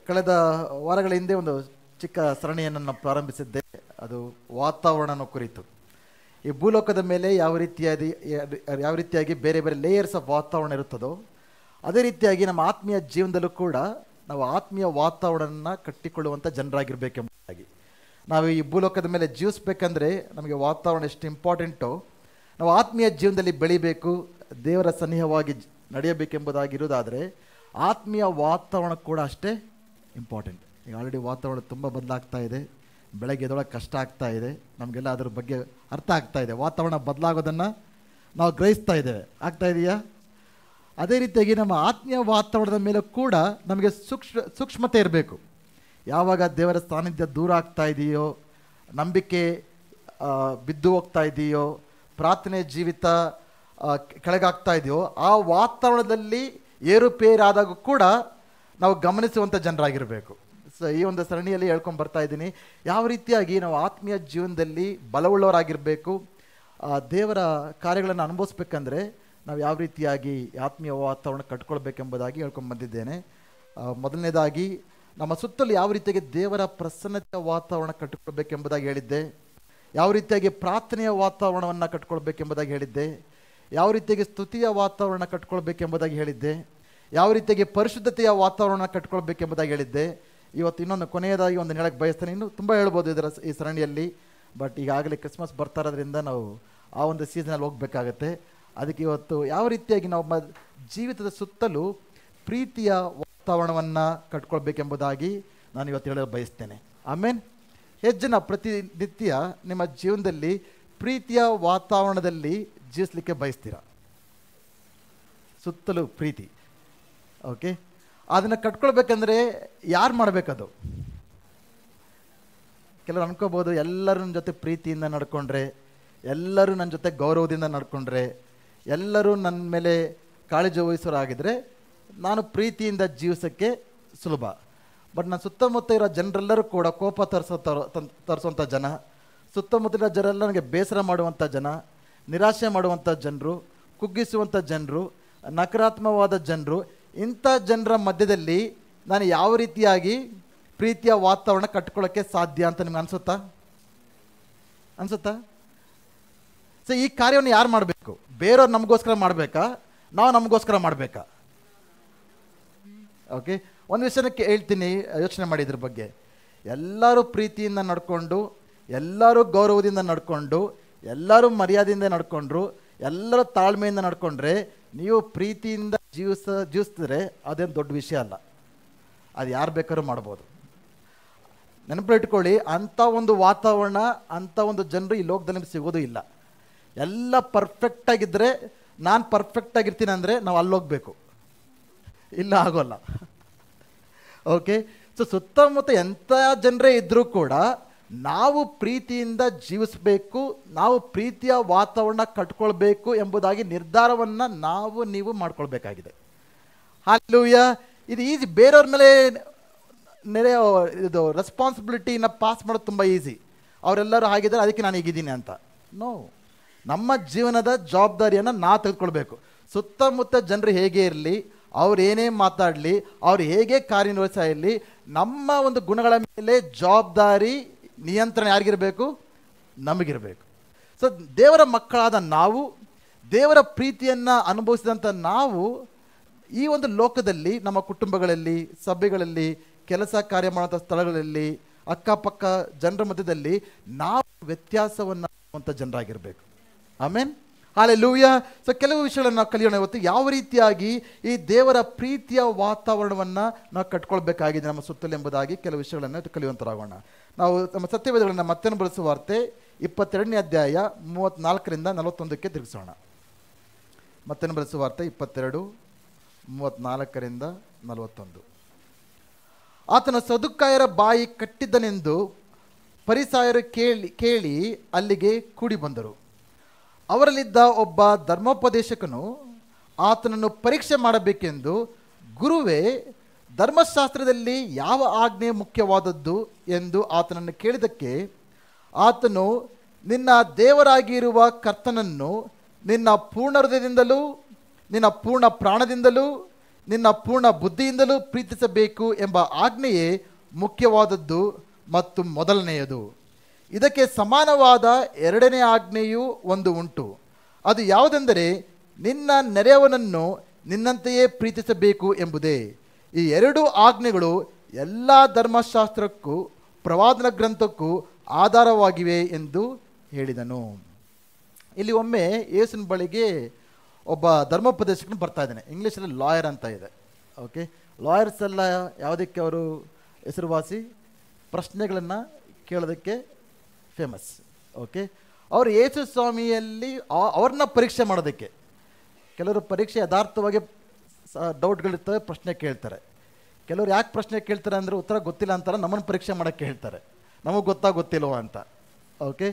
ಕಳೆದ ವಾರಗಳ ಹಿಂದೆ ಒಂದು ಚಿಕ್ಕ ಸರಣಿಯನ್ನು ನಾನು ಪ್ರಾರಂಭಿಸಿದ್ದೆ. ಅದು ವಾತಾವರಣ ಕುರಿತು. ಈ ಭೂಲೋಕದ ಮೇಲೆ ಯಾವ ರೀತಿಯಾಗಿ ಬೇರೆ ಬೇರೆ ಲೇಯರ್ಸ್ ಆಫ್ ವಾತಾವರಣ ಇರುತ್ತದೋ, ಅದೇ ರೀತಿಯಾಗಿ ನಮ್ಮ ಆತ್ಮೀಯ ಜೀವನದಲ್ಲೂ ಕೂಡ ನಾವು ಆತ್ಮೀಯ ವಾತಾವರಣನ ಕಟ್ಟಿಕೊಳ್ಳುವಂಥ ಜನರಾಗಿರ್ಬೇಕೆಂಬುದಾಗಿ. ನಾವು ಈ ಭೂಲೋಕದ ಮೇಲೆ ಜೀವಿಸ್ಬೇಕಂದ್ರೆ ನಮಗೆ ವಾತಾವರಣ ಎಷ್ಟು ಇಂಪಾರ್ಟೆಂಟೋ, ನಾವು ಆತ್ಮೀಯ ಜೀವನದಲ್ಲಿ ಬೆಳಿಬೇಕು, ದೇವರ ಸನಿಹವಾಗಿ ನಡೆಯಬೇಕೆಂಬುದಾಗಿರೋದಾದರೆ ಆತ್ಮೀಯ ವಾತಾವರಣ ಕೂಡ ಅಷ್ಟೇ ಇಂಪಾರ್ಟೆಂಟ್. ಈಗ ಆಲ್ರೆಡಿ ವಾತಾವರಣ ತುಂಬ ಬದಲಾಗ್ತಾ ಇದೆ. ಬೆಳಗ್ಗೆ ಎದ್ದೊಳಗೆ ಕಷ್ಟ ಆಗ್ತಾ ಇದೆ. ನಮಗೆಲ್ಲ ಅದ್ರ ಬಗ್ಗೆ ಅರ್ಥ ಆಗ್ತಾ ಇದೆ. ವಾತಾವರಣ ಬದಲಾಗೋದನ್ನು ನಾವು ಗ್ರಹಿಸ್ತಾ ಇದ್ದೇವೆ. ಆಗ್ತಾ ಇದೆಯಾ? ಅದೇ ರೀತಿಯಾಗಿ ನಮ್ಮ ಆತ್ಮೀಯ ವಾತಾವರಣದ ಮೇಲೆ ಕೂಡ ನಮಗೆ ಸೂಕ್ಷ್ಮತೆ ಇರಬೇಕು. ಯಾವಾಗ ದೇವರ ಸಾನ್ನಿಧ್ಯ ದೂರ ಆಗ್ತಾ ಇದೆಯೋ, ನಂಬಿಕೆ ಬಿದ್ದು ಹೋಗ್ತಾ ಇದೆಯೋ, ಪ್ರಾರ್ಥನೆ ಜೀವಿತ ಕೆಳಗಾಗ್ತಾ ಇದೆಯೋ, ಆ ವಾತಾವರಣದಲ್ಲಿ ಏರುಪೇರಾದಾಗ ಕೂಡ ನಾವು ಗಮನಿಸುವಂಥ ಜನರಾಗಿರಬೇಕು. ಸೊ ಈ ಒಂದು ಸರಣಿಯಲ್ಲಿ ಹೇಳ್ಕೊಂಡು ಬರ್ತಾ ಇದ್ದೀನಿ, ಯಾವ ರೀತಿಯಾಗಿ ನಾವು ಆತ್ಮೀಯ ಜೀವನದಲ್ಲಿ ಬಲವುಳ್ಳವರಾಗಿರಬೇಕು, ದೇವರ ಕಾರ್ಯಗಳನ್ನು ಅನುಭವಿಸ್ಬೇಕಂದ್ರೆ ನಾವು ಯಾವ ರೀತಿಯಾಗಿ ಆತ್ಮೀಯ ವಾತಾವರಣ ಕಟ್ಕೊಳ್ಬೇಕೆಂಬುದಾಗಿ ಹೇಳ್ಕೊಂಡು ಬಂದಿದ್ದೇನೆ. ಮೊದಲನೇದಾಗಿ ನಮ್ಮ ಸುತ್ತಲೂ ಯಾವ ರೀತಿಯಾಗಿ ದೇವರ ಪ್ರಸನ್ನತೆಯ ವಾತಾವರಣ ಕಟ್ಟಿಕೊಳ್ಬೇಕೆಂಬುದಾಗಿ ಹೇಳಿದ್ದೆ. ಯಾವ ರೀತಿಯಾಗಿ ಪ್ರಾರ್ಥನೆಯ ವಾತಾವರಣವನ್ನು ಕಟ್ಕೊಳ್ಬೇಕೆಂಬುದಾಗಿ ಹೇಳಿದ್ದೆ. ಯಾವ ರೀತಿಯಾಗಿ ಸ್ತುತಿಯ ವಾತಾವರಣ ಕಟ್ಕೊಳ್ಬೇಕೆಂಬುದಾಗಿ ಹೇಳಿದ್ದೆ. ಯಾವ ರೀತಿಯಾಗಿ ಪರಿಶುದ್ಧತೆಯ ವಾತಾವರಣ ಕಟ್ಕೊಳ್ಬೇಕೆಂಬುದಾಗಿ ಹೇಳಿದ್ದೆ. ಇವತ್ತು ಇನ್ನೊಂದು ಕೊನೆಯದಾಗಿ ಒಂದು ಹೇಳಕ್ಕೆ ಬಯಸ್ತೇನೆ. ಇನ್ನೂ ತುಂಬ ಹೇಳ್ಬೋದು ಈ ಸರಣಿಯಲ್ಲಿ, ಬಟ್ ಈಗಾಗಲೇ ಕ್ರಿಸ್ಮಸ್ ಬರ್ತಾ ಇರೋದ್ರಿಂದ ನಾವು ಆ ಒಂದು ಸೀಸನಲ್ಲಿ ಹೋಗಬೇಕಾಗತ್ತೆ. ಅದಕ್ಕೆ ಇವತ್ತು ಯಾವ ರೀತಿಯಾಗಿ ನಾವು ಜೀವಿತದ ಸುತ್ತಲೂ ಪ್ರೀತಿಯ ವಾತಾವರಣವನ್ನು ಕಟ್ಕೊಳ್ಬೇಕೆಂಬುದಾಗಿ ನಾನು ಇವತ್ತು ಹೇಳಲು ಬಯಸ್ತೇನೆ. ಆಮೇಲೆ ಹೆಚ್ಚಿನ ಪ್ರತಿನಿತ್ಯ ನಿಮ್ಮ ಜೀವನದಲ್ಲಿ ಪ್ರೀತಿಯ ವಾತಾವರಣದಲ್ಲಿ ಜೀವಿಸಲಿಕ್ಕೆ ಬಯಸ್ತೀರ. ಸುತ್ತಲೂ ಪ್ರೀತಿ, ಓಕೆ. ಅದನ್ನು ಕಟ್ಕೊಳ್ಬೇಕಂದ್ರೆ ಯಾರು ಮಾಡಬೇಕದು? ಕೆಲವರು ಅನ್ಕೋಬೋದು, ಎಲ್ಲರೂ ನನ್ನ ಜೊತೆ ಪ್ರೀತಿಯಿಂದ ನಡ್ಕೊಂಡ್ರೆ, ಎಲ್ಲರೂ ನನ್ನ ಜೊತೆ ಗೌರವದಿಂದ ನಡ್ಕೊಂಡ್ರೆ, ಎಲ್ಲರೂ ನನ್ನ ಮೇಲೆ ಕಾಳಜಿ ವಹಿಸೋರಾಗಿದ್ದರೆ ನಾನು ಪ್ರೀತಿಯಿಂದ ಜೀವಿಸೋಕ್ಕೆ ಸುಲಭ. ಬಟ್ ನನ್ನ ಸುತ್ತಮುತ್ತ ಇರೋ ಜನರೆಲ್ಲರೂ ಕೂಡ ಕೋಪ ತರಿಸೋಂಥ ಜನ, ಸುತ್ತಮುತ್ತಲಿನ ಜನರೆಲ್ಲ ನನಗೆ ಬೇಸರ ಮಾಡುವಂಥ ಜನ, ನಿರಾಶೆ ಮಾಡುವಂಥ ಜನರು, ಕುಗ್ಗಿಸುವಂಥ ಜನರು, ನಕಾರಾತ್ಮಕವಾದ ಜನರು, ಇಂಥ ಜನರ ಮಧ್ಯದಲ್ಲಿ ನಾನು ಯಾವ ರೀತಿಯಾಗಿ ಪ್ರೀತಿಯ ವಾತಾವರಣ ಕಟ್ಕೊಳ್ಳೋಕ್ಕೆ ಸಾಧ್ಯ ಅಂತ ನಿಮ್ಗೆ ಅನ್ಸುತ್ತಾ? ಸೊ ಈ ಕಾರ್ಯವನ್ನು ಯಾರು ಮಾಡಬೇಕು? ಬೇರೆಯವ್ರು ನಮಗೋಸ್ಕರ ಮಾಡಬೇಕಾ, ನಾವು ನಮಗೋಸ್ಕರ ಮಾಡಬೇಕಾ? ಓಕೆ, ಒಂದು ವಿಷಯಕ್ಕೆ ಹೇಳ್ತೀನಿ, ಯೋಚನೆ ಮಾಡಿ ಇದ್ರ ಬಗ್ಗೆ. ಎಲ್ಲರೂ ಪ್ರೀತಿಯಿಂದ ನಡ್ಕೊಂಡು, ಎಲ್ಲರೂ ಗೌರವದಿಂದ ನಡ್ಕೊಂಡು, ಎಲ್ಲರೂ ಮರ್ಯಾದೆಯಿಂದ ನಡ್ಕೊಂಡ್ರು, ಎಲ್ಲರೂ ತಾಳ್ಮೆಯಿಂದ ನಡ್ಕೊಂಡ್ರೆ, ನೀವು ಪ್ರೀತಿಯಿಂದ ಜೀವಿಸಿದ್ರೆ ಅದೇನು ದೊಡ್ಡ ವಿಷಯ ಅಲ್ಲ. ಅದು ಯಾರು ಬೇಕಾದ್ರೂ ಮಾಡ್ಬೋದು. ನೆನಪಿಟ್ಕೊಳ್ಳಿ, ಅಂಥ ಒಂದು ವಾತಾವರಣ, ಅಂಥ ಒಂದು ಜನರು ಈ ಲೋಕದಲ್ಲಿ ಸಿಗೋದು ಇಲ್ಲ. ಎಲ್ಲ ಪರ್ಫೆಕ್ಟಾಗಿದ್ದರೆ, ನಾನು ಪರ್ಫೆಕ್ಟಾಗಿರ್ತೀನಿ ಅಂದರೆ ನಾವು ಅಲ್ಲೋಗ್ಬೇಕು, ಇಲ್ಲ ಆಗೋಲ್ಲ. ಓಕೆ, ಸೊ ಸುತ್ತಮುತ್ತ ಎಂಥ ಜನರೇ ಇದ್ದರೂ ಕೂಡ ನಾವು ಪ್ರೀತಿಯಿಂದ ಜೀವಿಸಬೇಕು, ನಾವು ಪ್ರೀತಿಯ ವಾತಾವರಣ ಕಟ್ಕೊಳ್ಬೇಕು ಎಂಬುದಾಗಿ ನಿರ್ಧಾರವನ್ನು ನೀವು ಮಾಡ್ಕೊಳ್ಬೇಕಾಗಿದೆ. ಹಲ್ಲೆಲೂಯ. ಇದು ಈಸಿ. ಬೇರೆಯವ್ರ ಮೇಲೆ ಇದು ರೆಸ್ಪಾನ್ಸಿಬಿಲಿಟಿನ ಪಾಸ್ ಮಾಡೋದು ತುಂಬ ಈಸಿ. ಅವರೆಲ್ಲರೂ ಹಾಗಿದ್ದಾರೆ ಅದಕ್ಕೆ ನಾನು ಹೀಗಿದ್ದೀನಿ ಅಂತ. ನೋ, ನಮ್ಮ ಜೀವನದ ಜವಾಬ್ದಾರಿಯನ್ನು ನಾವು ತೆಗೆದುಕೊಳ್ಬೇಕು. ಸುತ್ತಮುತ್ತ ಜನರು ಹೇಗೆ ಇರಲಿ, ಅವ್ರು ಏನೇ ಮಾತಾಡಲಿ, ಅವ್ರು ಹೇಗೆ ಕಾರ್ಯನಿರ್ವಹಿಸಲಿ, ನಮ್ಮ ಒಂದು ಗುಣಗಳ ಮೇಲೆ ಜವಾಬ್ದಾರಿ, ನಿಯಂತ್ರಣ ಯಾರಿಗಿರಬೇಕು? ನಮಗಿರಬೇಕು. ಸೊ ದೇವರ ಮಕ್ಕಳಾದ ನಾವು, ದೇವರ ಪ್ರೀತಿಯನ್ನು ಅನುಭವಿಸಿದಂಥ ನಾವು ಈ ಒಂದು ಲೋಕದಲ್ಲಿ, ನಮ್ಮ ಕುಟುಂಬಗಳಲ್ಲಿ, ಸಭೆಗಳಲ್ಲಿ, ಕೆಲಸ ಕಾರ್ಯ ಮಾಡುವಂಥ ಸ್ಥಳಗಳಲ್ಲಿ, ಅಕ್ಕಪಕ್ಕ ಜನರ ಮಧ್ಯದಲ್ಲಿ ನಾವು ವ್ಯತ್ಯಾಸವನ್ನು ಮಾಡುವಂಥ ಜನರಾಗಿರಬೇಕು. ಆಮೇನ್, ಹಲ್ಲೆಲೂಯಾ. ಸೊ ಕೆಲವು ವಿಷಯಗಳನ್ನು ನಾವು ಕಲಿಯೋಣ ಇವತ್ತು. ಯಾವ ರೀತಿಯಾಗಿ ಈ ದೇವರ ಪ್ರೀತಿಯ ವಾತಾವರಣವನ್ನು ನಾವು ಕಟ್ಕೊಳ್ಬೇಕಾಗಿದೆ ನಮ್ಮ ಸುತ್ತಲೂ ಎಂಬುದಾಗಿ ಕೆಲವು ವಿಷಯಗಳನ್ನು ಕಲಿಯುವಂತರಾಗೋಣ. ನಾವು ನಮ್ಮ ಸತ್ಯವೇದಗಳನ್ನು ಮತ್ತೊಂದು ಬಳಸುವ ವಾರ್ತೆ 22ನೇ ಅಧ್ಯಾಯ 34ರಿಂದ 41ಕ್ಕೆ ತಿರುಗಿಸೋಣ. ಮತ್ತೊಂದು ಬಳಸುವ ವಾರ್ತೆ 22:34ರಿಂದ 41. ಆತನ ಸದುಕಾಯರ ಬಾಯಿ ಕಟ್ಟಿದ್ದನೆಂದು ಫರಿಸಾಯರು ಕೇಳಿ ಅಲ್ಲಿಗೆ ಕೂಡಿ ಬಂದರು. ಅವರಲ್ಲಿದ್ದ ಒಬ್ಬ ಧರ್ಮೋಪದೇಶಕನು ಆತನನ್ನು ಪರೀಕ್ಷೆ ಮಾಡಬೇಕೆಂದು, ಗುರುವೇ, ಧರ್ಮಶಾಸ್ತ್ರದಲ್ಲಿ ಯಾವ ಆಜ್ಞೆ ಮುಖ್ಯವಾದದ್ದು ಎಂದು ಆತನನ್ನು ಕೇಳಿದಕ್ಕೆ ಆತನು, ನಿನ್ನ ದೇವರಾಗಿರುವ ಕರ್ತನನ್ನು ನಿನ್ನ ಪೂರ್ಣ ಹೃದಯದಿಂದಲೂ, ನಿನ್ನ ಪೂರ್ಣ ಪ್ರಾಣದಿಂದಲೂ, ನಿನ್ನ ಪೂರ್ಣ ಬುದ್ಧಿಯಿಂದಲೂ ಪ್ರೀತಿಸಬೇಕು ಎಂಬ ಆಜ್ಞೆಯೇ ಮುಖ್ಯವಾದದ್ದು ಮತ್ತು ಮೊದಲನೆಯದು. ಇದಕ್ಕೆ ಸಮಾನವಾದ ಎರಡನೇ ಆಜ್ಞೆಯೂ ಒಂದು ಉಂಟು. ಅದು ಯಾವುದೆಂದರೆ, ನಿನ್ನ ನೆರೆಯವನನ್ನು ನಿನ್ನಂತೆಯೇ ಪ್ರೀತಿಸಬೇಕು ಎಂಬುದೇ. ಈ ಎರಡೂ ಆಜ್ಞೆಗಳು ಎಲ್ಲ ಧರ್ಮಶಾಸ್ತ್ರಕ್ಕೂ ಪ್ರವಾದನ ಗ್ರಂಥಕ್ಕೂ ಆಧಾರವಾಗಿವೆ ಎಂದು ಹೇಳಿದನು. ಇಲ್ಲಿ ಒಮ್ಮೆ ಯೇಸುವಿನ ಬಳಿಗೆ ಒಬ್ಬ ಧರ್ಮೋಪದೇಶಕನು ಬರ್ತಾ ಇದ್ದಾನೆ. ಇಂಗ್ಲೀಷಲ್ಲಿ ಲಾಯರ್ ಅಂತ ಇದೆ. ಓಕೆ, ಲಾಯರ್ಸ್ ಎಲ್ಲ ಯಾವುದಕ್ಕೆ ಅವರು ಹೆಸರುವಾಸಿ? ಪ್ರಶ್ನೆಗಳನ್ನು ಕೇಳೋದಕ್ಕೆ ಫೇಮಸ್. ಓಕೆ, ಅವರು ಯೇಸು ಸ್ವಾಮಿಯಲ್ಲಿ ಅವ್ರನ್ನ ಪರೀಕ್ಷೆ ಮಾಡೋದಕ್ಕೆ, ಕೆಲವರು ಪರೀಕ್ಷೆ ಯಥಾರ್ಥವಾಗಿ ಡೌಟ್ಗಳಿರ್ತವೆ, ಪ್ರಶ್ನೆ ಕೇಳ್ತಾರೆ. ಕೆಲವರು ಯಾಕೆ ಪ್ರಶ್ನೆ ಕೇಳ್ತಾರೆ ಅಂದರೆ ಉತ್ತರ ಗೊತ್ತಿಲ್ಲ ಅಂತಾರೆ, ನಮ್ಮನ್ನು ಪರೀಕ್ಷೆ ಮಾಡೋಕ್ಕೆ ಹೇಳ್ತಾರೆ, ನಮಗೆ ಗೊತ್ತಿಲ್ವೋ ಅಂತ. ಓಕೆ,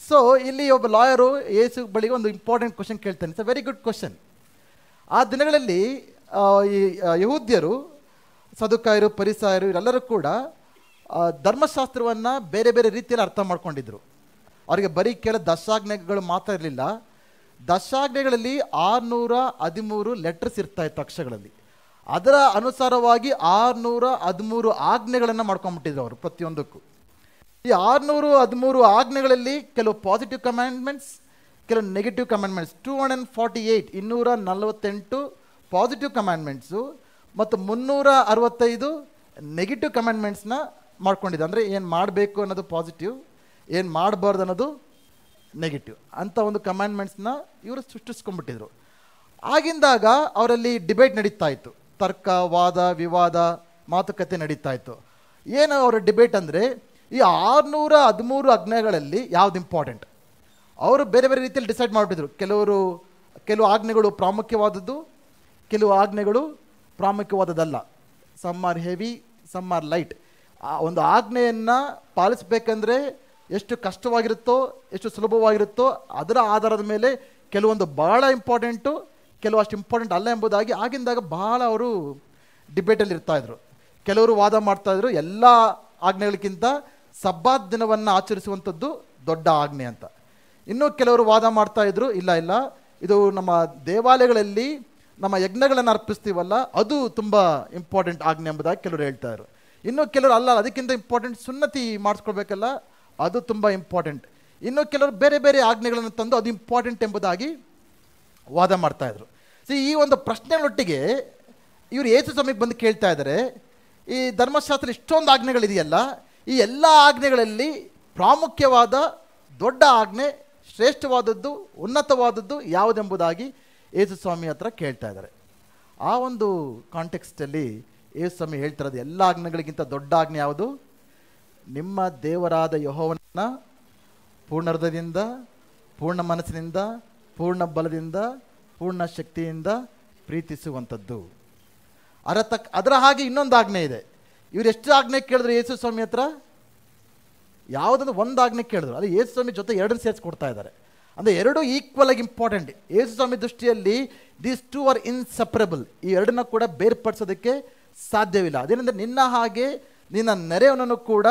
ಸೊ ಇಲ್ಲಿ ಒಬ್ಬ ಲಾಯರು ಯೇಸು ಬಳಿಗೆ ಒಂದು ಇಂಪಾರ್ಟೆಂಟ್ ಕ್ವಶನ್ ಕೇಳ್ತಾನೆ. It's a very good question. ಆ ದಿನಗಳಲ್ಲಿ ಈ ಯಹೂದ್ಯರು, ಸದುಕಾಯರು, ಪರಿಸಾಯರು ಇವರೆಲ್ಲರೂ ಕೂಡ ಧರ್ಮಶಾಸ್ತ್ರವನ್ನು ಬೇರೆ ಬೇರೆ ರೀತಿಯಲ್ಲಿ ಅರ್ಥ ಮಾಡ್ಕೊಂಡಿದ್ರು. ಅವರಿಗೆ ಬರೀ ಕೇಳ ದಶಾಜ್ಞೆಗಳು ಮಾತ್ರ ಇರಲಿಲ್ಲ. ದಶಾಜ್ಞೆಗಳಲ್ಲಿ 613 ಲೆಟರ್ಸ್ ಇರ್ತಾ ಇತ್ತು ಅಕ್ಷರಗಳಲ್ಲಿ. ಅದರ ಅನುಸಾರವಾಗಿ 613 ಆಜ್ಞೆಗಳನ್ನು ಮಾಡ್ಕೊಂಡ್ಬಿಟ್ಟಿದ್ರು ಅವರು ಪ್ರತಿಯೊಂದಕ್ಕೂ. ಈ 613 ಆಜ್ಞೆಗಳಲ್ಲಿ ಕೆಲವು ಪಾಸಿಟಿವ್ ಕಮ್ಯಾಂಡ್ಮೆಂಟ್ಸ್, ಕೆಲವು ನೆಗೆಟಿವ್ ಕಮ್ಯಾಂಡ್ಮೆಂಟ್ಸ್. 248 ಪಾಸಿಟಿವ್ ಕಮ್ಯಾಂಡ್ಮೆಂಟ್ಸು ಮತ್ತು 365 ನೆಗೆಟಿವ್ ಕಮ್ಯಾಂಡ್ಮೆಂಟ್ಸ್ನ ಮಾಡ್ಕೊಂಡಿದ್ದೆ. ಅಂದರೆ ಏನು ಮಾಡಬೇಕು ಅನ್ನೋದು ಪಾಸಿಟಿವ್, ಏನು ಮಾಡಬಾರ್ದು ಅನ್ನೋದು ನೆಗೆಟಿವ್ ಅಂತ ಒಂದು ಕಮ್ಯಾಂಡ್ಮೆಂಟ್ಸ್ನ ಇವರು ಸೃಷ್ಟಿಸ್ಕೊಂಡ್ಬಿಟ್ಟಿದ್ರು. ಆಗಿಂದಾಗ ಅವರಲ್ಲಿ ಡಿಬೇಟ್ ನಡೀತಾ ಇತ್ತು, ತರ್ಕ, ವಾದ ವಿವಾದ, ಮಾತುಕತೆ ನಡೀತಾ ಇತ್ತು. ಏನು ಅವರ ಡಿಬೇಟ್ ಅಂದರೆ, ಈ 613 ಆಜ್ಞೆಗಳಲ್ಲಿ ಯಾವ್ದು ಇಂಪಾರ್ಟೆಂಟ್? ಅವರು ಬೇರೆ ಬೇರೆ ರೀತಿಯಲ್ಲಿ ಡಿಸೈಡ್ ಮಾಡಿಬಿಟ್ಟಿದ್ರು. ಕೆಲವು ಆಜ್ಞೆಗಳು ಪ್ರಾಮುಖ್ಯವಾದದ್ದು, ಕೆಲವು ಆಜ್ಞೆಗಳು ಪ್ರಾಮುಖ್ಯವಾದದ್ದಲ್ಲ. Some are heavy, some are light. ಒಂದು ಆಜ್ಞೆಯನ್ನು ಪಾಲಿಸಬೇಕಂದ್ರೆ ಎಷ್ಟು ಕಷ್ಟವಾಗಿರುತ್ತೋ, ಎಷ್ಟು ಸುಲಭವಾಗಿರುತ್ತೋ ಅದರ ಆಧಾರದ ಮೇಲೆ ಕೆಲವೊಂದು ಭಾಳ ಇಂಪಾರ್ಟೆಂಟು, ಕೆಲವು ಅಷ್ಟು ಇಂಪಾರ್ಟೆಂಟ್ ಅಲ್ಲ ಎಂಬುದಾಗಿ ಆಗಿಂದಾಗ ಬಹಳ ಅವರು ಡಿಬೇಟಲ್ಲಿ ಇರ್ತಾಯಿದ್ರು. ಕೆಲವರು ವಾದ ಮಾಡ್ತಾಯಿದ್ರು, ಎಲ್ಲ ಆಜ್ಞೆಗಳಿಗಿಂತ ಸಬ್ಬಾತ್ ದಿನವನ್ನು ಆಚರಿಸುವಂಥದ್ದು ದೊಡ್ಡ ಆಜ್ಞೆ ಅಂತ. ಇನ್ನೂ ಕೆಲವರು ವಾದ ಮಾಡ್ತಾಯಿದ್ರು, ಇಲ್ಲ ಇದು ನಮ್ಮ ದೇವಾಲಯಗಳಲ್ಲಿ ನಮ್ಮ ಯಜ್ಞಗಳನ್ನು ಅರ್ಪಿಸ್ತೀವಲ್ಲ, ಅದು ತುಂಬ ಇಂಪಾರ್ಟೆಂಟ್ ಆಜ್ಞೆ ಎಂಬುದಾಗಿ ಕೆಲವರು ಹೇಳ್ತಾಯಿದ್ರು. ಇನ್ನೂ ಕೆಲವರು ಅಲ್ಲ, ಅದಕ್ಕಿಂತ ಇಂಪಾರ್ಟೆಂಟ್ ಸುನ್ನತಿ ಮಾಡಿಸ್ಕೊಳ್ಬೇಕಲ್ಲ, ಅದು ತುಂಬ ಇಂಪಾರ್ಟೆಂಟ್. ಇನ್ನೂ ಕೆಲವರು ಬೇರೆ ಬೇರೆ ಆಜ್ಞೆಗಳನ್ನು ತಂದು ಅದು ಇಂಪಾರ್ಟೆಂಟ್ ಎಂಬುದಾಗಿ ವಾದ ಮಾಡ್ತಾಯಿದ್ರು. ಈ ಒಂದು ಪ್ರಶ್ನೆಗಳೊಟ್ಟಿಗೆ ಇವರು ಯೇಸು ಸ್ವಾಮಿಗೆ ಬಂದು ಕೇಳ್ತಾ ಇದ್ದಾರೆ, ಈ ಧರ್ಮಶಾಸ್ತ್ರ ಇಷ್ಟೊಂದು ಆಜ್ಞೆಗಳಿದೆಯಲ್ಲ, ಈ ಎಲ್ಲ ಆಜ್ಞೆಗಳಲ್ಲಿ ಪ್ರಾಮುಖ್ಯವಾದ ದೊಡ್ಡ ಆಜ್ಞೆ, ಶ್ರೇಷ್ಠವಾದದ್ದು, ಉನ್ನತವಾದದ್ದು ಯಾವುದೆಂಬುದಾಗಿ ಯೇಸು ಸ್ವಾಮಿ ಹತ್ರ ಕೇಳ್ತಾ ಇದ್ದಾರೆ. ಆ ಒಂದು ಕಾಂಟೆಕ್ಸ್ಟಲ್ಲಿ ಯೇಸು ಸ್ವಾಮಿ ಹೇಳ್ತಿರೋದು, ಎಲ್ಲ ಆಜ್ಞೆಗಳಿಗಿಂತ ದೊಡ್ಡ ಆಜ್ಞೆ ಯಾವುದು? ನಿಮ್ಮ ದೇವರಾದ ಯೆಹೋವನನ್ನ ಪೂರ್ಣ ಹೃದಯದಿಂದ, ಪೂರ್ಣ ಮನಸ್ಸಿನಿಂದ, ಪೂರ್ಣ ಬಲದಿಂದ, ಪೂರ್ಣ ಶಕ್ತಿಯಿಂದ ಪ್ರೀತಿಸುವಂಥದ್ದು. ಅದರ ಹಾಗೆ ಇನ್ನೊಂದು ಆಜ್ಞೆ ಇದೆ. ಇವರು ಎಷ್ಟು ಆಜ್ಞೆ ಕೇಳಿದ್ರು ಯೇಸು ಸ್ವಾಮಿ ಹತ್ರ? ಯಾವುದೊಂದು ಒಂದು ಆಜ್ಞೆ ಕೇಳಿದ್ರು, ಅದು ಯೇಸು ಸ್ವಾಮಿ ಜೊತೆ ಎರಡನ್ನು ಸೇರಿಸ್ಕೊಡ್ತಾ ಇದ್ದಾರೆ. ಅಂದರೆ ಎರಡೂ ಈಕ್ವಲ್ ಆಗಿ ಇಂಪಾರ್ಟೆಂಟ್. ಯೇಸು ಸ್ವಾಮಿ ದೃಷ್ಟಿಯಲ್ಲಿ ದೀಸ್ ಟೂ ಆರ್ ಇನ್ಸೆಪರಬಲ್. ಈ ಎರಡನ್ನ ಕೂಡ ಬೇರ್ಪಡಿಸೋದಕ್ಕೆ ಸಾಧ್ಯವಿಲ್ಲ. ಅದೇನೆಂದರೆ, ನಿನ್ನ ಹಾಗೆ ನಿನ್ನ ನೆರೆಯವನನ್ನು ಕೂಡ